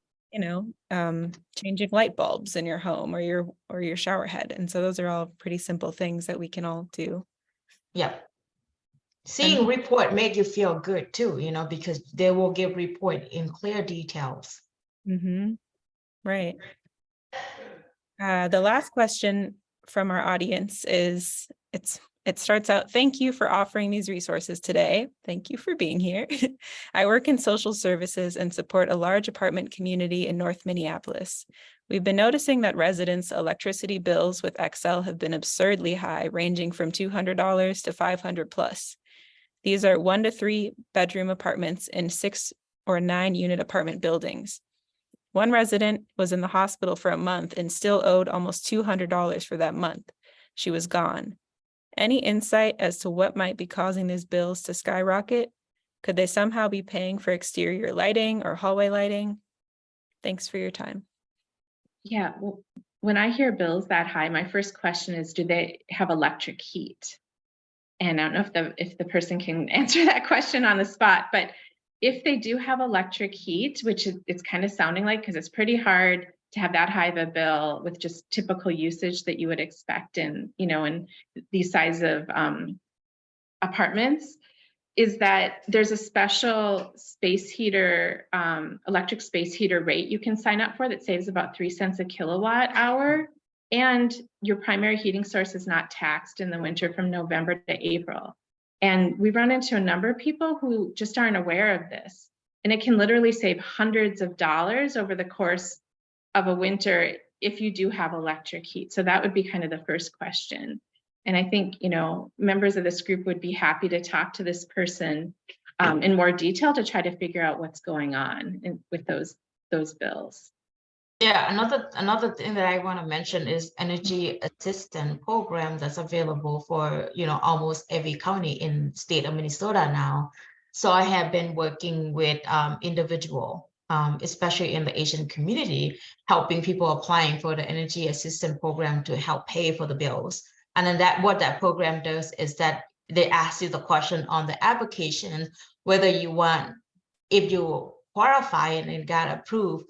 changing light bulbs in your home or your shower head. And so those are all pretty simple things that we can all do. Yeah. Seeing report make you feel good too, because they will give report in clear details. Mm-hmm. Right. The last question from our audience is, it starts out, thank you for offering these resources today. Thank you for being here. I work in social services and support a large apartment community in North Minneapolis. We've been noticing that residents' electricity bills with Xcel have been absurdly high, ranging from $200 to $500 plus. These are 1 to 3 bedroom apartments in 6 or 9 unit apartment buildings. One resident was in the hospital for a month and still owed almost $200 for that month. She was gone. Any insight as to what might be causing these bills to skyrocket? Could they somehow be paying for exterior lighting or hallway lighting? Thanks for your time. Yeah, well, when I hear bills that high, my first question is, do they have electric heat? And I don't know if the person can answer that question on the spot, but if they do have electric heat, which it's kind of sounding like, because it's pretty hard to have that high of a bill with just typical usage that you would expect in these size of apartments, is that there's a special space heater, electric space heater rate you can sign up for that saves about 3 cents a kilowatt hour. And your primary heating source is not taxed in the winter from November to April. And we run into a number of people who just aren't aware of this. And it can literally save hundreds of dollars over the course of a winter if you do have electric heat. So that would be kind of the first question. And I think, members of this group would be happy to talk to this person in more detail to try to figure out what's going on with those bills. Yeah, another thing that I want to mention is energy assistance program that's available for almost every county in state of Minnesota now. So I have been working with individual, especially in the Asian community, helping people applying for the energy assistance program to help pay for the bills. And then what that program does is that they ask you the question on the application whether you want, if you qualify and got approved,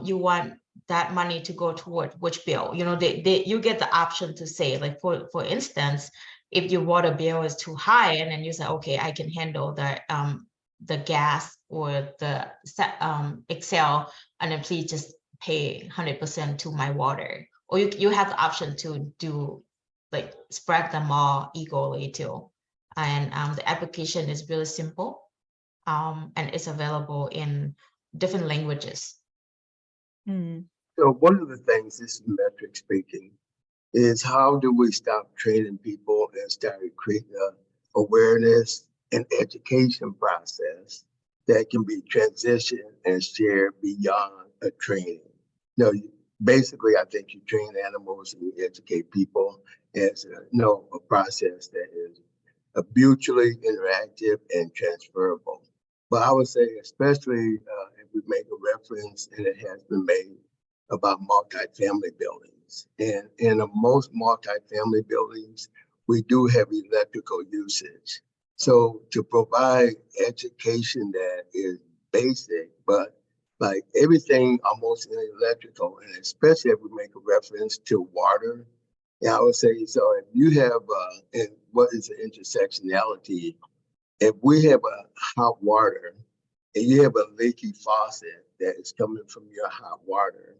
you want that money to go toward which bill. You get the option to say, like, for instance, if your water bill is too high, and then you say, okay, I can handle the gas or the Excel, and then please just pay 100% to my water. Or you have the option to do, like, spread them all equally too. And the application is really simple, and it's available in different languages. So one of the things, this is metric speaking, is how do we stop training people and start creating an awareness and education process that can be transitioned and shared beyond a training? Basically, I think you train animals and you educate people as a process that is mutually interactive and transferable. But I would say, especially if we make a reference, and it has been made, about multifamily buildings. And in most multifamily buildings, we do have electrical usage. So to provide education that is basic, but like everything almost in electrical, and especially if we make a reference to water, yeah, I would say, so if you have, and what is the intersectionality? If we have a hot water and you have a leaky faucet that is coming from your hot water,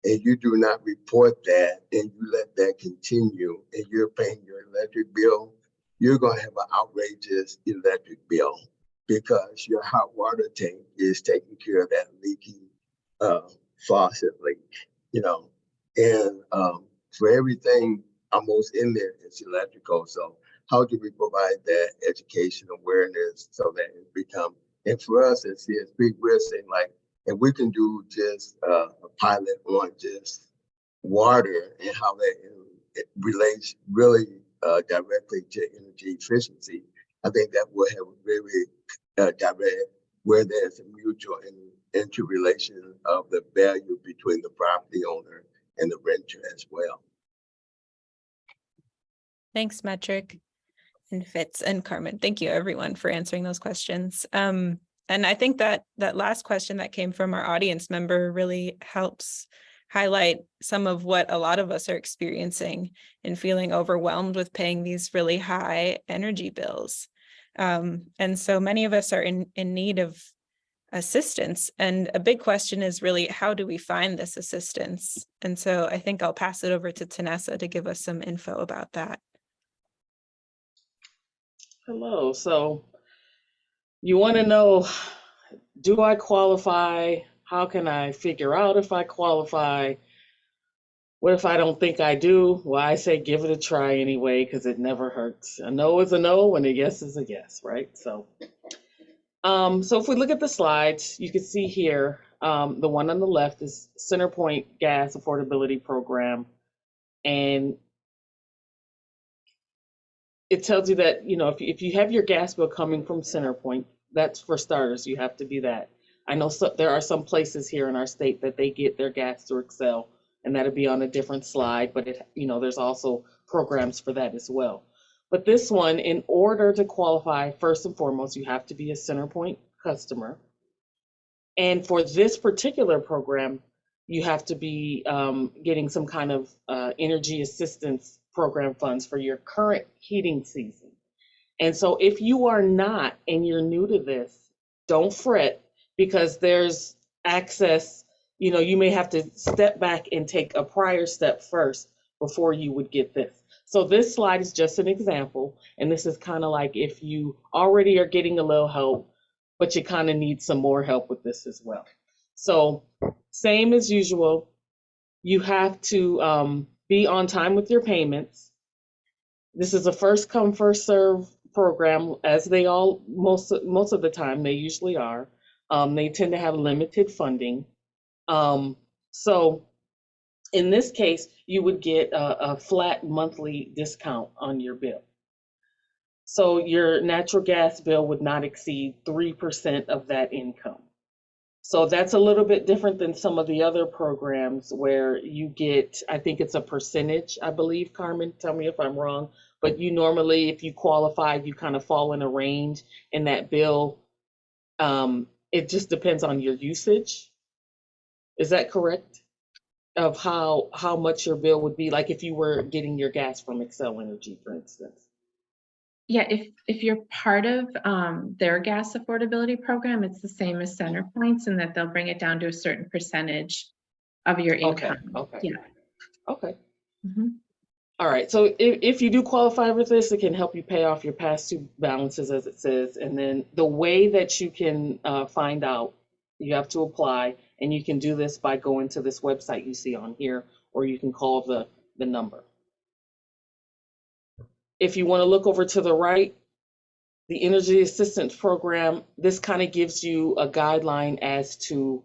and you do not report that and you let that continue and you're paying your electric bill, you're going to have an outrageous electric bill because your hot water tank is taking care of that leaky faucet leak, you know. And for everything almost in there, it's electrical. So how do we provide that education awareness so that it become, and for us at CSP, we're saying like, and we can do just a pilot on just water and how that it relates really directly to energy efficiency. I think that will have a very direct, where there's a mutual interrelation of the value between the property owner and the renter as well. Thanks, Metric and Fitz and Carmen. Thank you, everyone, for answering those questions. And I think that that last question that came from our audience member really helps highlight some of what a lot of us are experiencing and feeling overwhelmed with paying these really high energy bills. And so many of us are in need of assistance. And a big question is really, how do we find this assistance? And so I think I'll pass it over to Tanessa to give us some info about that. Hello. So you want to know, do I qualify? How can I figure out if I qualify? What if I don't think I do? Well, I say give it a try anyway, because it never hurts. A no is a no and a yes is a yes, right? So if we look at the slides, you can see here, the one on the left is CenterPoint Gas Affordability Program. And it tells you that, you know, if you have your gas bill coming from CenterPoint, that's for starters, you have to be that. I know there are some places here in our state that they get their gas through Excel, and that'll be on a different slide, but it, you know, there's also programs for that as well. But this one, in order to qualify, first and foremost, you have to be a CenterPoint customer. And for this particular program, you have to be getting some kind of energy assistance program funds for your current heating season. And so if you are not, and you're new to this, don't fret, because there's access. You know, you may have to step back and take a prior step first before you would get this. So this slide is just an example. And this is kind of like if you already are getting a little help, but you kind of need some more help with this as well. So same as usual, you have to be on time with your payments. This is a first come, first serve program, as they all, most of the time, they usually are. They tend to have limited funding. So in this case, you would get a flat monthly discount on your bill. So your natural gas bill would not exceed 3% of that income. So that's a little bit different than some of the other programs where you get, I think it's a percentage, I believe, Carmen, tell me if I'm wrong, but you normally, if you qualify, you kind of fall in a range in that bill. It just depends on your usage. Is that correct? Of how much your bill would be, like if you were getting your gas from Xcel Energy, for instance. Yeah, if you're part of their gas affordability program, it's the same as CenterPoint's in that they'll bring it down to a certain percentage of your income. Okay. Yeah. Okay. Mm-hmm. All right. So if you do qualify for this, it can help you pay off your past due balances, as it says. And then the way that you can find out, you have to apply, and you can do this by going to this website you see on here, or you can call the number. If you want to look over to the right, the Energy Assistance Program, this kind of gives you a guideline as to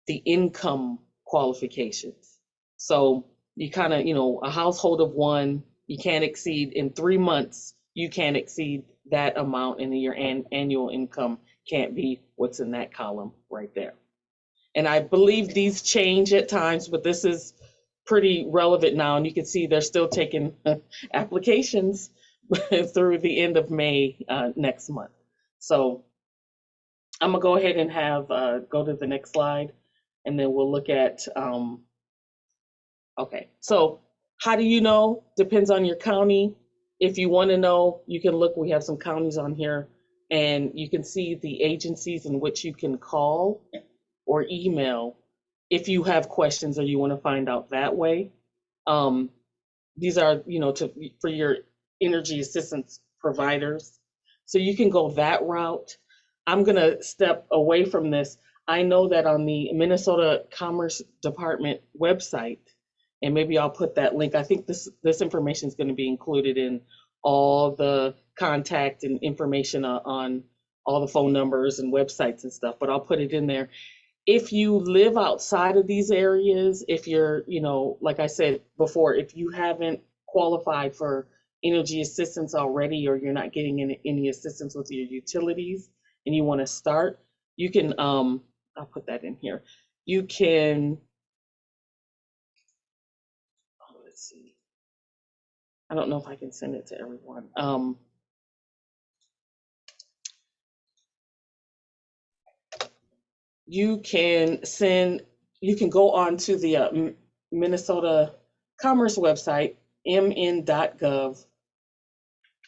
the income qualifications. So you kind of, you know, a household of one, you can't exceed, in 3 months, you can't exceed that amount, and your annual income can't be what's in that column right there. And I believe these change at times, but this is pretty relevant now. And you can see they're still taking applications, through the end of May next month. So I'm gonna go ahead and have go to the next slide, and then we'll look at okay. So how do you know? Depends on your county. If you want to know, you can look. We have some counties on here, and you can see the agencies in which you can call or email if you have questions or you want to find out that way. These are, for your energy assistance providers. So you can go that route. I'm going to step away from this. I know that on the Minnesota Commerce Department website, and maybe I'll put that link. I think this information is going to be included in all the contact and information on all the phone numbers and websites and stuff, but I'll put it in there. If you live outside of these areas, if you're, like I said before, if you haven't qualified for energy assistance already, or you're not getting any assistance with your utilities and you want to start, you can, I'll put that in here. You can, let's see. I don't know if I can send it to everyone. You can go on to the Minnesota Commerce website, mn.gov,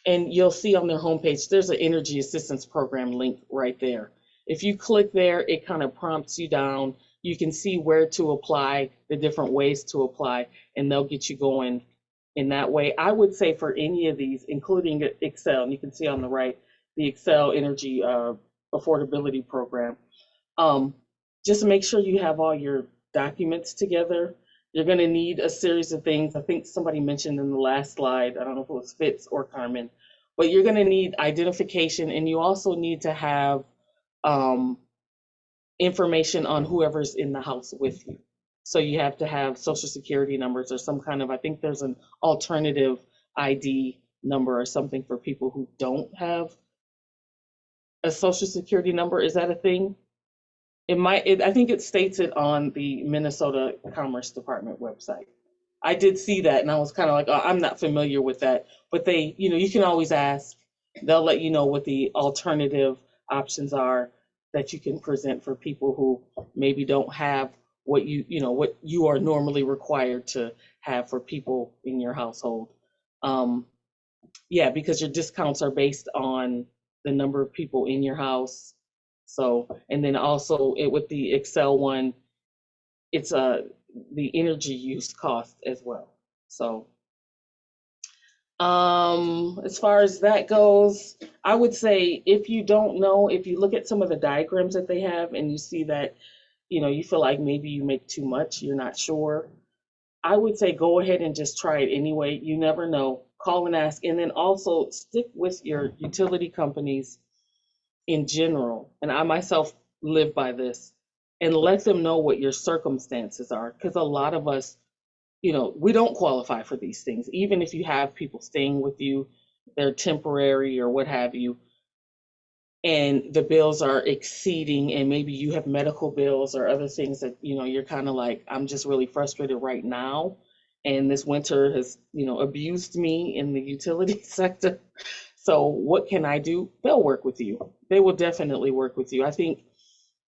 and you'll see on their homepage, there's an energy assistance program link right there. If you click there, it kind of prompts you down. You can see where to apply, the different ways to apply, and they'll get you going in that way. I would say for any of these, including Excel, and you can see on the right, the Excel Energy Affordability Program, just make sure you have all your documents together. You're going to need a series of things. I think somebody mentioned in the last slide, I don't know if it was Fitz or Carmen, but you're going to need identification, and you also need to have information on whoever's in the house with you. So you have to have social security numbers or some kind of, I think there's an alternative ID number or something for people who don't have a social security number. Is that a thing? I think it states it on the Minnesota Commerce Department website. I did see that, and I was kind of like, oh, I'm not familiar with that. But they, you can always ask. They'll let you know what the alternative options are that you can present for people who maybe don't have what you are normally required to have for people in your household. Yeah, because your discounts are based on the number of people in your house. So, and then also with the Excel one, it's the energy use cost as well. So, as far as that goes, I would say if you don't know, if you look at some of the diagrams that they have and you see that, you feel like maybe you make too much, you're not sure, I would say go ahead and just try it anyway. You never know. Call and ask, and then also stick with your utility companies in general, and I myself live by this, and let them know what your circumstances are, because a lot of us, we don't qualify for these things. Even if you have people staying with you, they're temporary or what have you, and the bills are exceeding, and maybe you have medical bills or other things that, you're kind of like, I'm just really frustrated right now, and this winter has, abused me in the utility sector. So what can I do? They'll work with you. They will definitely work with you. I think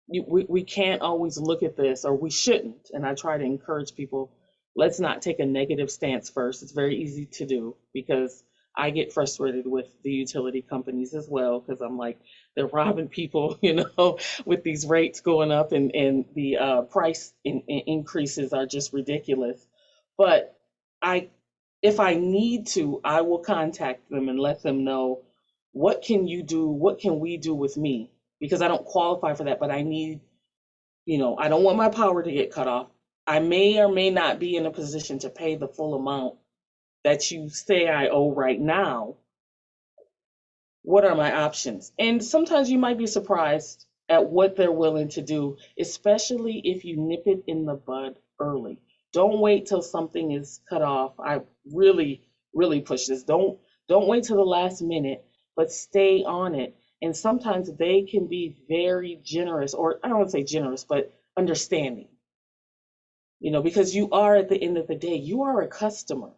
we can't always look at this, or we shouldn't. And I try to encourage people, let's not take a negative stance first. It's very easy to do, because I get frustrated with the utility companies as well, because I'm like, they're robbing people, with these rates going up, and the price increases are just ridiculous. But if I need to, I will contact them and let them know, what can you do? What can we do with me? Because I don't qualify for that, but I need, I don't want my power to get cut off. I may or may not be in a position to pay the full amount that you say I owe right now. What are my options? And sometimes you might be surprised at what they're willing to do, especially if you nip it in the bud early. Don't wait till something is cut off. I really, really push this. Don't wait till the last minute, but stay on it. And sometimes they can be very generous, or I don't want to say generous, but understanding. Because you are, at the end of the day, you are a customer.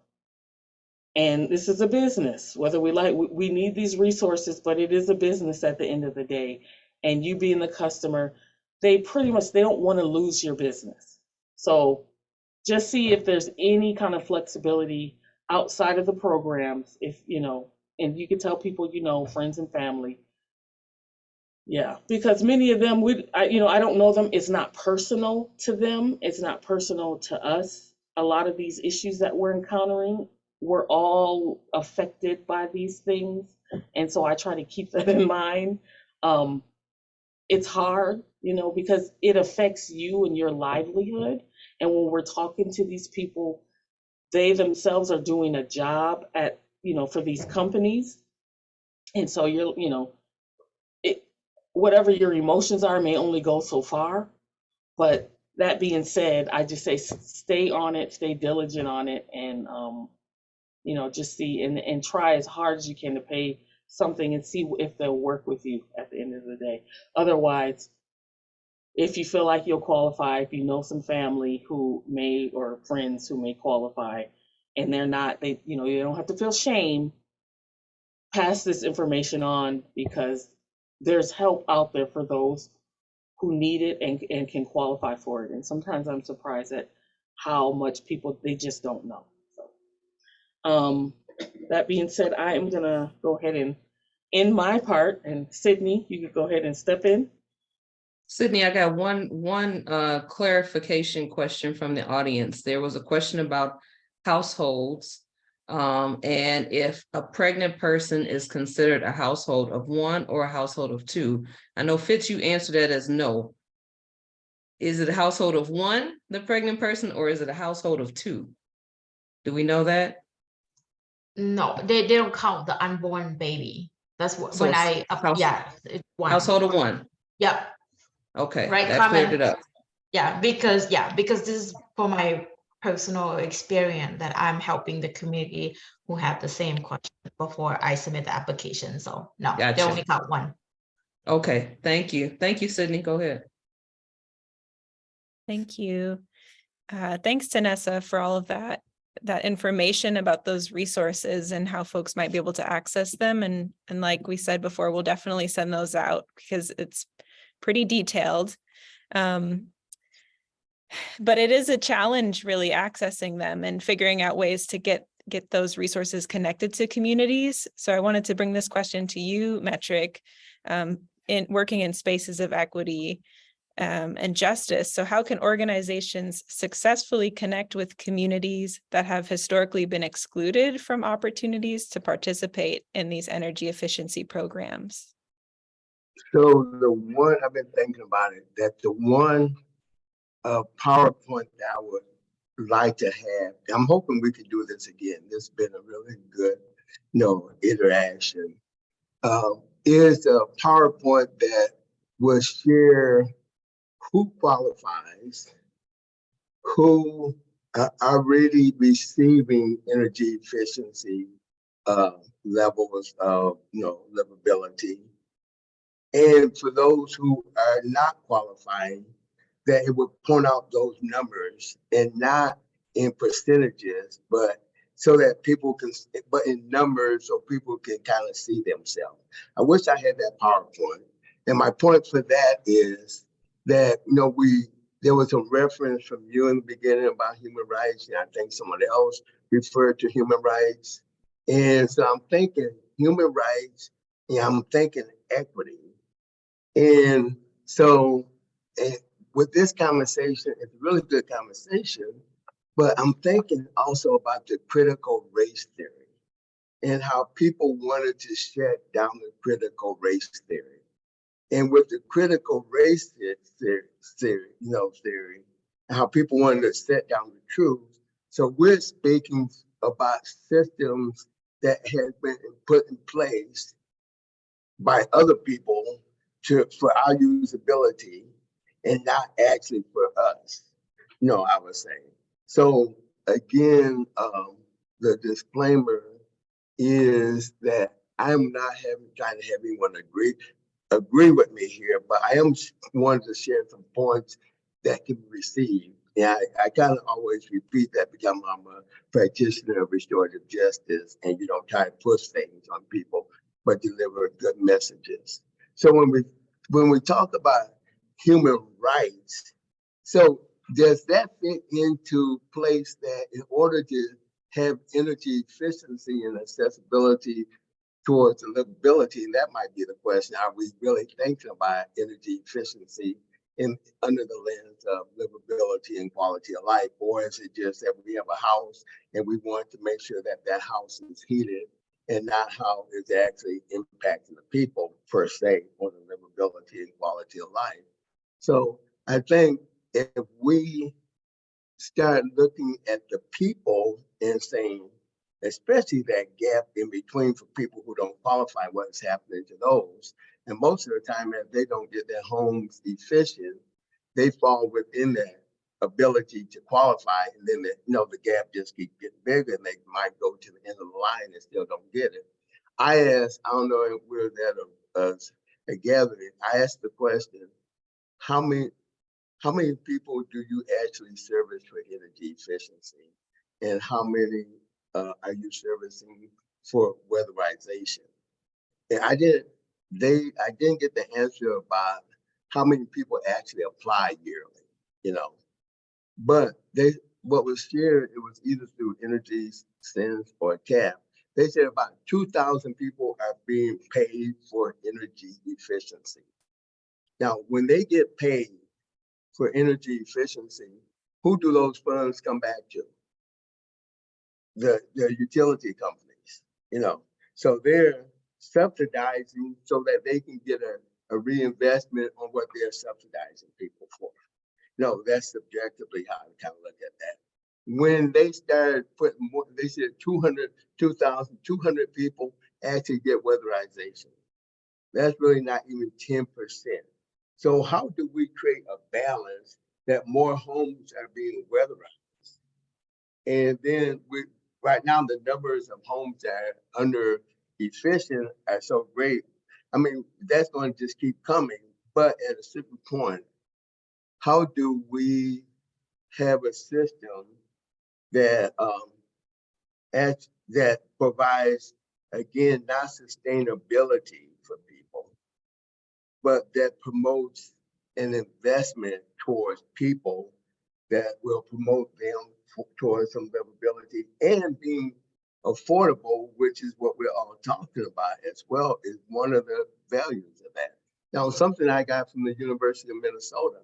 And this is a business, whether we need these resources, but it is a business at the end of the day. And you being the customer, they don't want to lose your business. So just see if there's any kind of flexibility outside of the programs, if, and you can tell people, friends and family. Yeah, because many of them I don't know them. It's not personal to them. It's not personal to us. A lot of these issues that we're encountering, we're all affected by these things. And so I try to keep that in mind. It's hard, because it affects you and your livelihood. And when we're talking to these people, they themselves are doing a job for these companies. And so whatever your emotions are may only go so far. But that being said, I just say stay on it, stay diligent on it, and just see and try as hard as you can to pay something and see if they'll work with you at the end of the day. Otherwise, if you feel like you'll qualify, if you know some family who may, or friends who may qualify, and they're not, you don't have to feel shame. Pass this information on, because there's help out there for those who need it and can qualify for it. And sometimes I'm surprised at how much people, they just don't know. So, that being said, I am gonna go ahead and end my part, and Sidney, you can go ahead and step in. Sidney, I got one clarification question from the audience. There was a question about households, and if a pregnant person is considered a household of one or a household of two. I know, Fitz, you answered that as no. Is it a household of one, the pregnant person, or is it a household of two? Do we know that? No, they don't count the unborn baby. That's what, So when it's it's one. household of one. Yep. Okay, Right, that cleared it up. Yeah, because this is for my personal experience that I'm helping the community who have the same question before I submit the application. So no, they Gotcha. only count one. Okay, thank you. Thank you, Sidney. Go ahead. Thank you. Thanks, Tanessa, for all of that information about those resources and how folks might be able to access them. And like we said before, we'll definitely send those out because it's pretty detailed. But it is a challenge really accessing them and figuring out ways to get those resources connected to communities. So I wanted to bring this question to you, Metric, in working in spaces of equity and justice. So how can organizations successfully connect with communities that have historically been excluded from opportunities to participate in these energy efficiency programs? So the one, I've been thinking about it, that the one PowerPoint that I would like to have, I'm hoping we can do this again. This has been a really good, interaction. Is a PowerPoint that will share who qualifies, who are really receiving energy efficiency levels of livability, and for those who are not qualifying, that it would point out those numbers, and not in percentages, but so that people can, but in numbers, so people can kind of see themselves. I wish I had that PowerPoint. And my point for that is that, there was a reference from you in the beginning about human rights, and I think someone else referred to human rights. And so I'm thinking human rights, and I'm thinking equity. And so with this conversation, it's a really good conversation, but I'm thinking also about the critical race theory and how people wanted to shut down the critical race theory. And with the critical race theory, and how people wanted to set down the truth. So we're speaking about systems that have been put in place by other people for our usability, and not actually for us, I would say. So again, the disclaimer is that I'm not trying to have anyone agree with me here, but I am wanting to share some points that can be received. Yeah, I kind of always repeat that because I'm a practitioner of restorative justice, and you don't try to push things on people, but deliver good messages. So when we talk about human rights, so does that fit into place that in order to have energy efficiency and accessibility towards livability, and that might be the question, are we really thinking about energy efficiency in under the lens of livability and quality of life, or is it just that we have a house and we want to make sure that that house is heated and not how it's actually impacting the people per se on the livability and quality of life? So I think if we start looking at the people and saying, especially that gap in between for people who don't qualify, what's happening to those. And most of the time, if they don't get their homes efficient, they fall within that ability to qualify. And then the gap just keeps getting bigger and they might go to the end of the line and still don't get it. I don't know if we're at a gathering, I asked the question, how many people do you actually service for energy efficiency? And how many are you servicing for weatherization? And I didn't get the answer about how many people actually apply yearly, but what was shared, it was either through Energy Sense or CAP. They said about 2,000 people are being paid for energy efficiency. Now, when they get paid for energy efficiency, who do those funds come back to? The utility companies. So they're subsidizing so that they can get a reinvestment on what they're subsidizing people for. No, that's subjectively how I kind of look at that. When they started putting more, they said 2,200 people actually get weatherization. That's really not even 10%. So how do we create a balance that more homes are being weatherized? And then right now the numbers of homes that are under efficient are so great. I mean, that's going to just keep coming. But at a certain point, how do we have a system that that provides, again, not sustainability for people, but that promotes an investment towards people that will promote them towards some livability and being affordable, which is what we're all talking about as well, is one of the values of that. Now, something I got from the University of Minnesota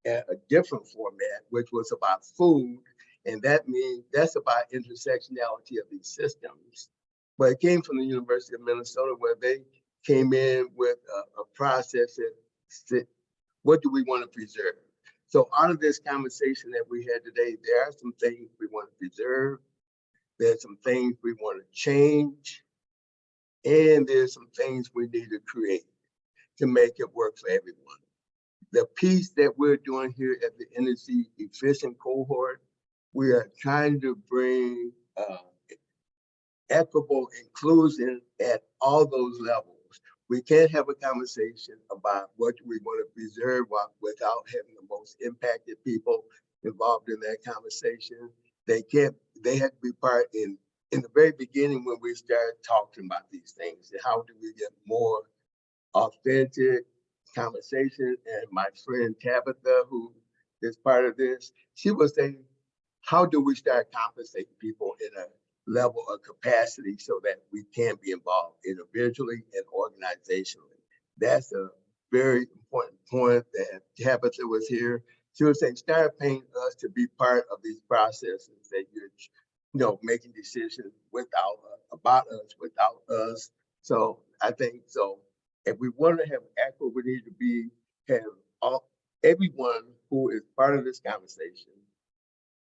at a different format, which was about food, and that means that's about intersectionality of these systems. But it came from the University of Minnesota, where they came in with a process that said, what do we want to preserve? So out of this conversation that we had today, there are some things we want to preserve. There's some things we want to change. And there's some things we need to create to make it work for everyone. The piece that we're doing here at the Energy Efficient Cohort, we are trying to bring equitable inclusion at all those levels. We can't have a conversation about what we want to preserve without having the most impacted people involved in that conversation. They have to be part in the very beginning when we started talking about these things. And how do we get more authentic conversation? And my friend Tabitha, who is part of this, she was saying, how do we start compensating people in a level of capacity so that we can be involved individually and organizationally? That's a very important point that Tabitha was here. She was saying, start paying us to be part of these processes that you're making decisions about us, without us. So I think so. If we want to have equity, we need to have everyone who is part of this conversation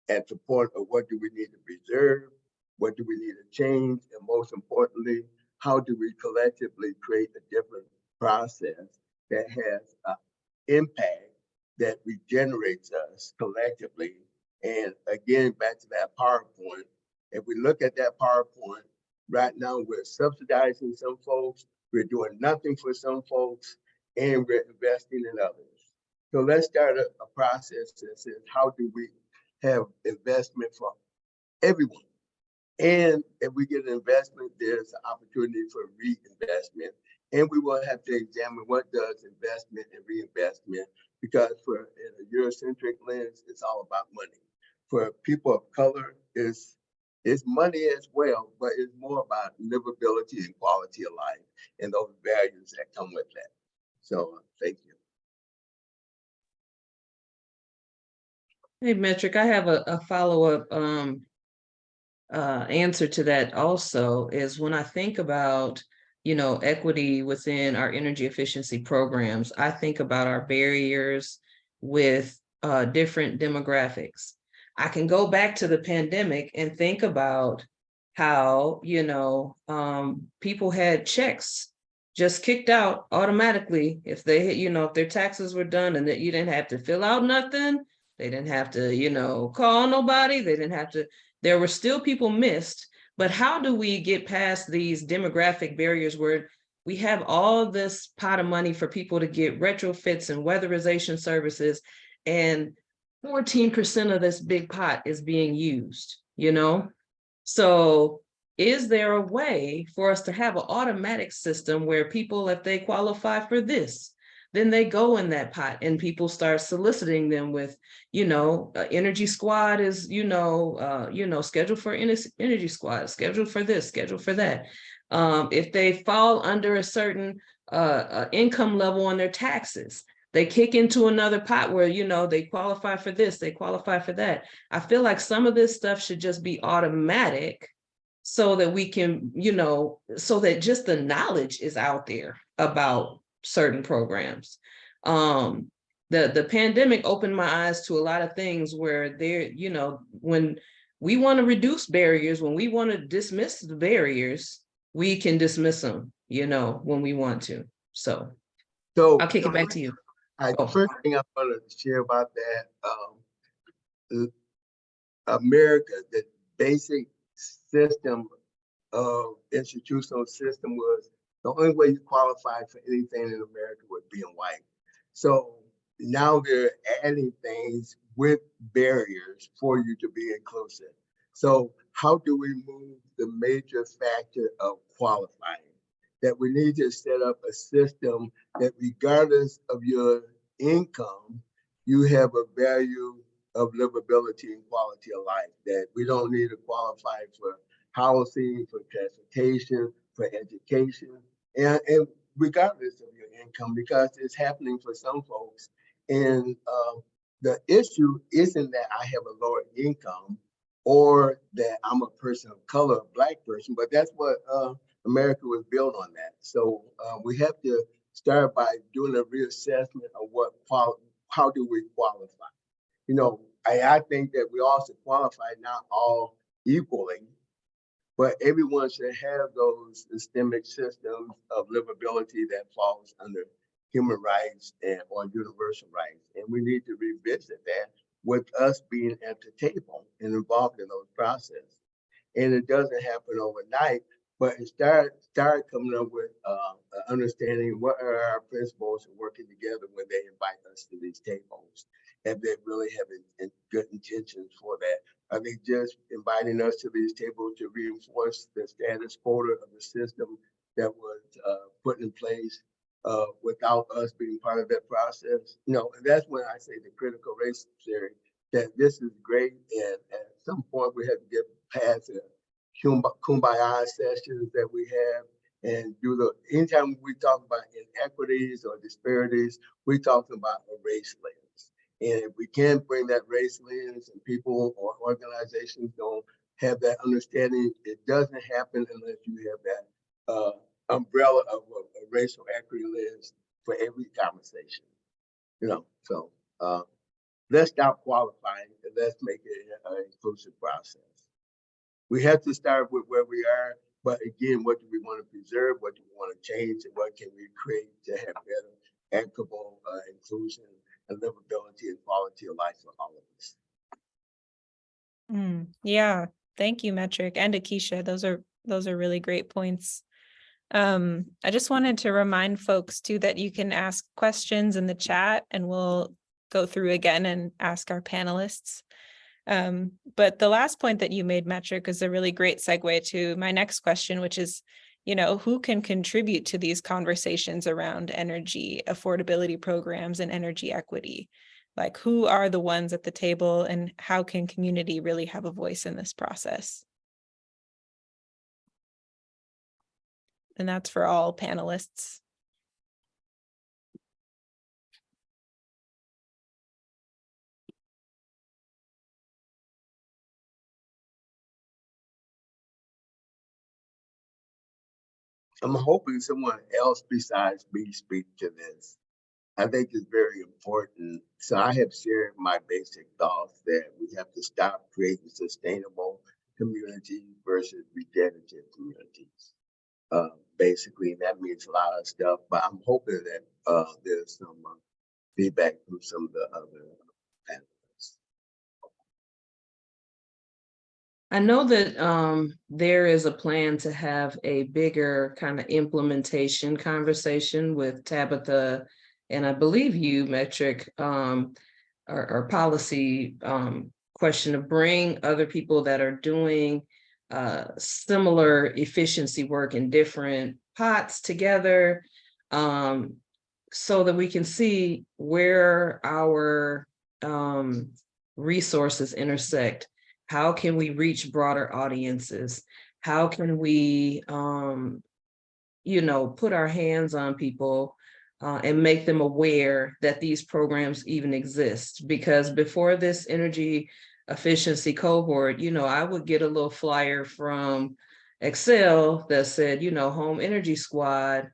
at the point of what do we need to preserve, what do we need to change, and most importantly, how do we collectively create a different process that has an impact that regenerates us collectively. And again, back to that PowerPoint, if we look at that PowerPoint, right now we're subsidizing some folks, we're doing nothing for some folks, and we're investing in others. So let's start a process that says, how do we have investment for everyone. And if we get an investment, there's an opportunity for reinvestment. And we will have to examine what does investment and reinvestment, because for in a Eurocentric lens, it's all about money. For people of color, it's money as well, but it's more about livability and quality of life and those values that come with that. So thank you. Hey, Metric, I have a follow-up answer to that also is when I think about, equity within our energy efficiency programs, I think about our barriers with different demographics. I can go back to the pandemic and think about how, people had checks just kicked out automatically if they, if their taxes were done and that you didn't have to fill out nothing. They didn't have to, call nobody. They didn't have to, there were still people missed, but how do we get past these demographic barriers where we have all this pot of money for people to get retrofits and weatherization services, and 14% of this big pot is being used, So is there a way for us to have an automatic system where people, if they qualify for this, then they go in that pot and people start soliciting them with, energy squad is, scheduled for energy squad, scheduled for this, scheduled for that. If they fall under a certain income level on their taxes, they kick into another pot where, they qualify for this, they qualify for that. I feel like some of this stuff should just be automatic so that we can, so that just the knowledge is out there about certain programs. The pandemic opened my eyes to a lot of things where there, when we want to reduce barriers, when we want to dismiss the barriers, we can dismiss them, when we want to. So I'll kick it back to you. The first thing I'm going to share about that, America, the basic system of institutional system was the only way you qualify for anything in America was being white. So now they're adding things with barriers for you to be inclusive. So how do we move the major factor of qualifying? That we need to set up a system that regardless of your income, you have a value of livability and quality of life, that we don't need to qualify for housing, for transportation, for education, and regardless of your income, because it's happening for some folks. And the issue isn't that I have a lower income or that I'm a person of color, a Black person, but that's what America was built on that. So we have to start by doing a reassessment of how do we qualify? I think that we also qualify not all equally, but everyone should have those systemic systems of livability that falls under human rights or universal rights. And we need to revisit that with us being at the table and involved in those processes. And it doesn't happen overnight, but it start coming up with understanding what are our principles and working together when they invite us to these tables. And they really have good intentions for that. Are they just inviting us to these tables to reinforce the status quo of the system that was put in place without us being part of that process? And that's when I say the critical race theory, that this is great, and at some point we have to get past the kumbaya sessions that we have and anytime we talk about inequities or disparities, we talk about a race lens. And if we can't bring that race lens and people or organizations don't have that understanding, it doesn't happen unless you have that umbrella of a racial equity lens for every conversation. So let's stop qualifying and let's make it an inclusive process. We have to start with where we are, but again, what do we want to preserve? What do we want to change? And what can we create to have better, equitable inclusion and livability and quality of life for all of us? Yeah, thank you, Metric and Akeisha. Those are really great points. I just wanted to remind folks too that you can ask questions in the chat and we'll go through again and ask our panelists. But the last point that you made, Metric, is a really great segue to my next question, which is, who can contribute to these conversations around energy affordability programs and energy equity? Like, who are the ones at the table, and how can community really have a voice in this process? And that's for all panelists. I'm hoping someone else besides me speak to this. I think it's very important. So I have shared my basic thoughts that we have to stop creating sustainable communities versus regenerative communities. Basically, that means a lot of stuff, but I'm hoping that there's some feedback from some of the other panelists. I know that there is a plan to have a bigger kind of implementation conversation with Tabitha, and I believe you, Metric, our policy question, to bring other people that are doing similar efficiency work in different pots together, so that we can see where our resources intersect. How can we reach broader audiences? How can we, put our hands on people and make them aware that these programs even exist? Because before this energy efficiency cohort, I would get a little flyer from Excel that said, home energy squad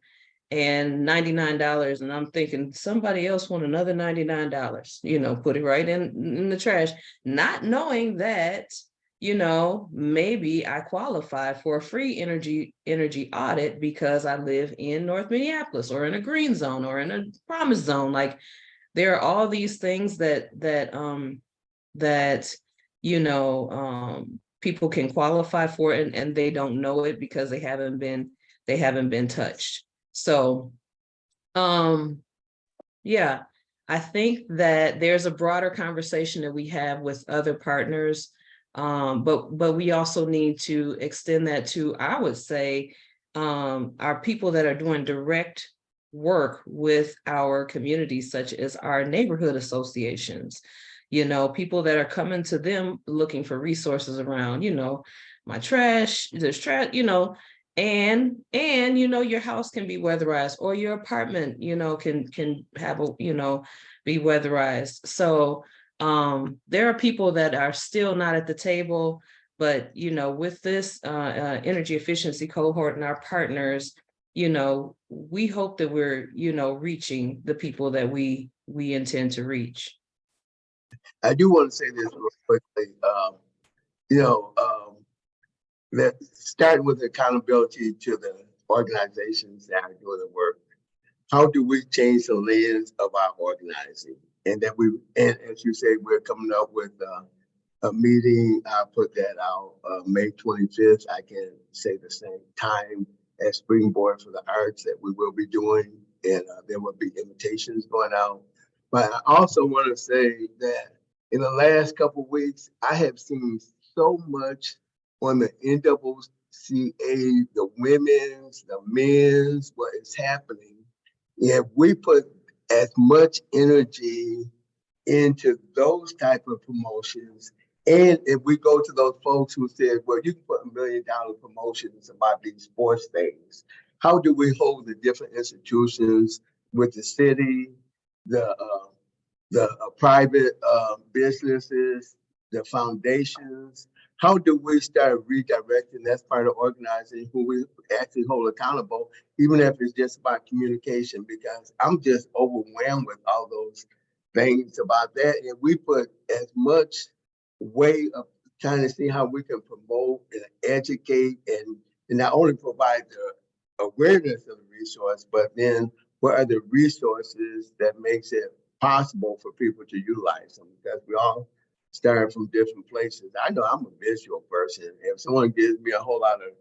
and $99. And I'm thinking somebody else want another $99, put it right in the trash, not knowing that, maybe I qualify for a free energy audit because I live in North Minneapolis or in a green zone or in a promise zone. Like, there are all these things that people can qualify for, and they don't know it because they haven't been touched. So, yeah, I think that there's a broader conversation that we have with other partners, but we also need to extend that to, I would say, our people that are doing direct work with our communities, such as our neighborhood associations, people that are coming to them looking for resources around, my trash, there's trash, and your house can be weatherized, or your apartment can have be weatherized. So there are people that are still not at the table, but with this energy efficiency cohort and our partners, we hope that we're reaching the people that we intend to reach. I do want to say this real quickly. That starting with accountability to the organizations that are doing the work. How do we change the lens of our organizing? And as you say, we're coming up with a meeting. I'll put that out May 25th. I can say the same time as Springboard for the Arts that we will be doing, and there will be invitations going out. But I also want to say that in the last couple of weeks, I have seen so much on the NCCA, the women's, the men's, what is happening. If we put as much energy into those type of promotions, and if we go to those folks who said, well, you can put $1 million promotions about these sports things, how do we hold the different institutions with the city, the private businesses, the foundations? How do we start redirecting? That's part of organizing, who we actually hold accountable, even if it's just about communication, because I'm just overwhelmed with all those things about that. And we put as much way of trying to see how we can promote and educate and not only provide the awareness of the resource, but then what are the resources that makes it possible for people to utilize them? Because we all start from different places. I know I'm a visual person. If someone gives me a whole lot of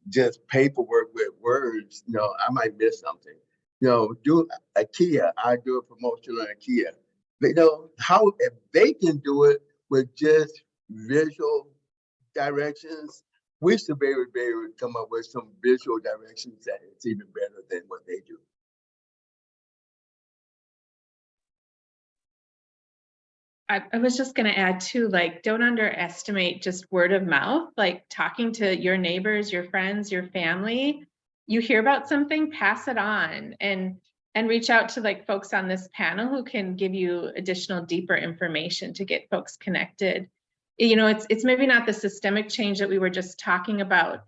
just paperwork with words, I might miss something. Do IKEA. I do a promotion on IKEA. How if they can do it with just visual directions, we should be able to come up with some visual directions that it's even better than what they do. I was just going to add too, like, don't underestimate just word of mouth, like talking to your neighbors, your friends, your family. You hear about something, pass it on and reach out to like folks on this panel who can give you additional deeper information to get folks connected. You know, it's maybe not the systemic change that we were just talking about,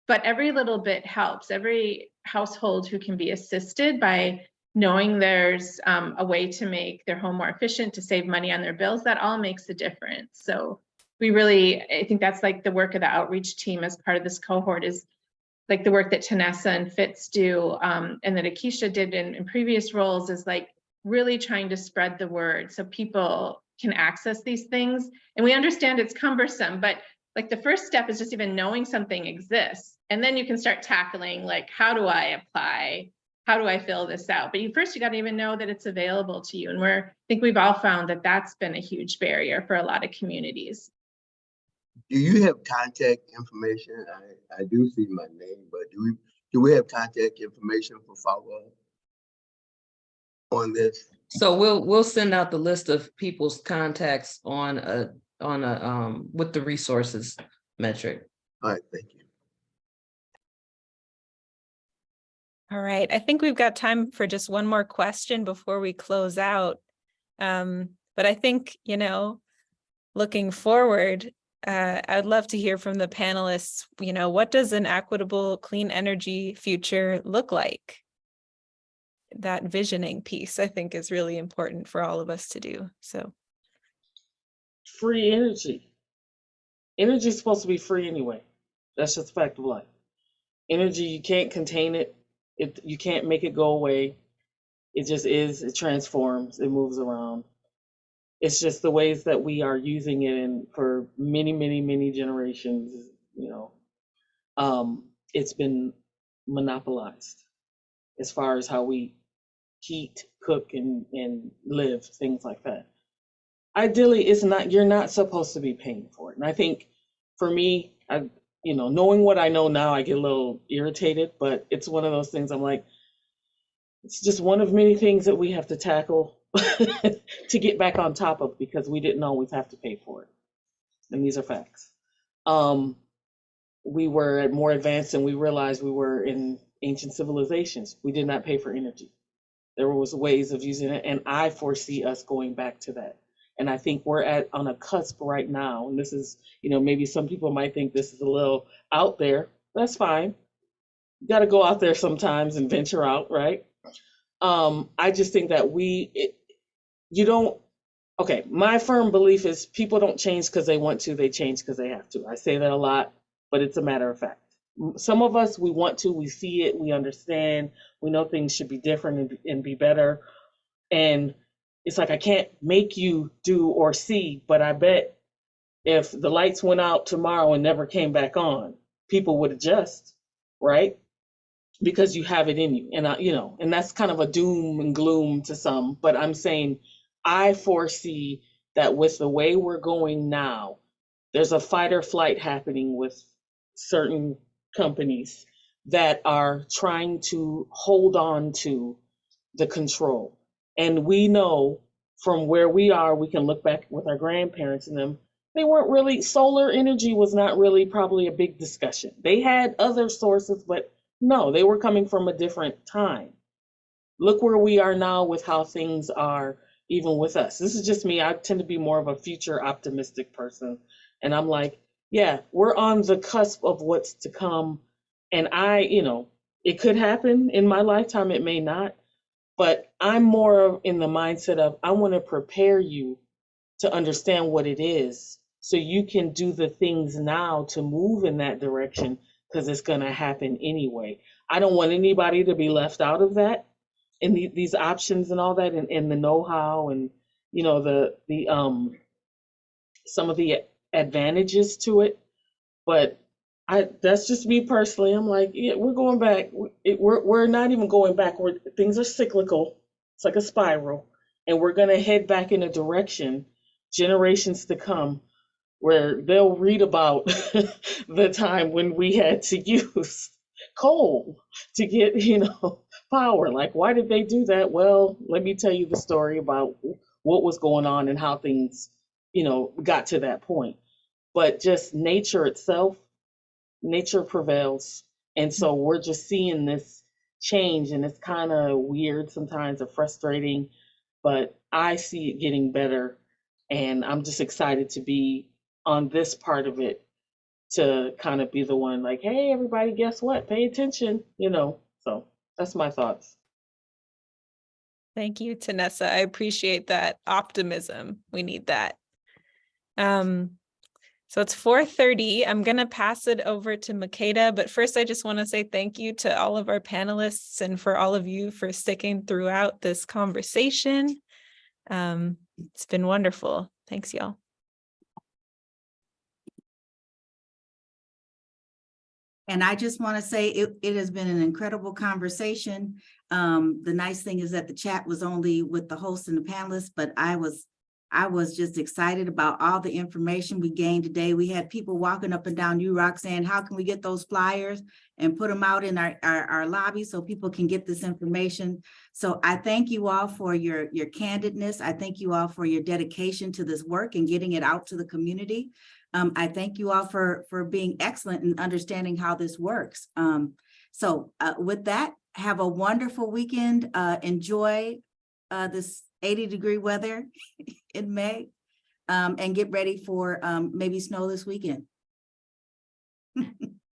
but every little bit helps. Every household who can be assisted by knowing there's a way to make their home more efficient, to save money on their bills, that all makes a difference. So we really, I think that's like the work of the outreach team as part of this cohort, is like the work that Tanessa and Fitz do, and that Akeisha did in previous roles, is like really trying to spread the word so people can access these things. And we understand it's cumbersome, but like the first step is just even knowing something exists. And then you can start tackling like, how do I apply? How do I fill this out? But first you got to even know that it's available to you. And I think we've all found that that's been a huge barrier for a lot of communities. Do you have contact information? I do see my name, but do we have contact information for follow-up on this? So we'll send out the list of people's contacts on a with the resources metric. All right, thank you. All right, I think we've got time for just one more question before we close out. But I think, you know, looking forward, I'd love to hear from the panelists, you know, what does an equitable clean energy future look like? That visioning piece, I think, is really important for all of us to do. So, Free energy. Energy is supposed to be free anyway. That's just a fact of life. Energy, you can't contain it. You can't make it go away. It just is. It transforms. It moves around. It's just the ways that we are using it in for many, many, many generations. You know, it's been monopolized as far as how we heat, cook, and live, things like that. Ideally, it's not. You're not supposed to be paying for it. And I think, for me, you know, knowing what I know now, I get a little irritated, but it's one of those things I'm like, it's just one of many things that we have to tackle to get back on top of, because we didn't always have to pay for it. And these are facts. We were more advanced and we realized we were in ancient civilizations. We did not pay for energy. There was ways of using it, and I foresee us going back to that. And I think we're on a cusp right now. And this is, you know, maybe some people might think this is a little out there. That's fine. You got to go out there sometimes and venture out, right? I just think that okay, my firm belief is people don't change because they want to, they change because they have to. I say that a lot, but it's a matter of fact. Some of us, we want to, we see it, we understand, we know things should be different and be better. And it's like, I can't make you do or see, but I bet if the lights went out tomorrow and never came back on, people would adjust, right? Because you have it in you. And, you know, and that's kind of a doom and gloom to some, but I'm saying I foresee that with the way we're going now, there's a fight or flight happening with certain companies that are trying to hold on to the control. And we know from where we are, we can look back with our grandparents and them, they weren't really, solar energy was not really probably a big discussion. They had other sources, but no, they were coming from a different time. Look where we are now with how things are, even with us. This is just me. I tend to be more of a future optimistic person. And I'm like, yeah, we're on the cusp of what's to come. And you know, it could happen in my lifetime, it may not. But I'm more in the mindset of, I want to prepare you to understand what it is so you can do the things now to move in that direction, because it's going to happen anyway. I don't want anybody to be left out of that, and these options and all that, and the know-how, and you know, the some of the advantages to it. But that's just me personally. I'm like, yeah, we're going back. We're not even going back. Things are cyclical. It's like a spiral, and we're going to head back in a direction generations to come where they'll read about the time when we had to use coal to get, power. Like, why did they do that? Well, let me tell you the story about what was going on and how things, got to that point. But just nature itself, nature prevails. And so we're just seeing this change, and it's kind of weird sometimes or frustrating, but I see it getting better. And I'm just excited to be on this part of it, to kind of be the one like, hey, everybody, guess what? Pay attention, So that's my thoughts. Thank you, Tanessa. I appreciate that optimism. We need that. So it's 4:30. I'm going to pass it over to Makeda, but first I just want to say thank you to all of our panelists and for all of you for sticking throughout this conversation. It's been wonderful. Thanks, y'all. And I just want to say it has been an incredible conversation. The nice thing is that the chat was only with the host and the panelists, but I was just excited about all the information we gained today. We had people walking up and down UROC saying, how can we get those flyers and put them out in our lobby so people can get this information. So I thank you all for your candidness. I thank you all for your dedication to this work and getting it out to the community. I thank you all for being excellent in understanding how this works. So with that, have a wonderful weekend. Enjoy this 80-degree weather in May, and get ready for maybe snow this weekend.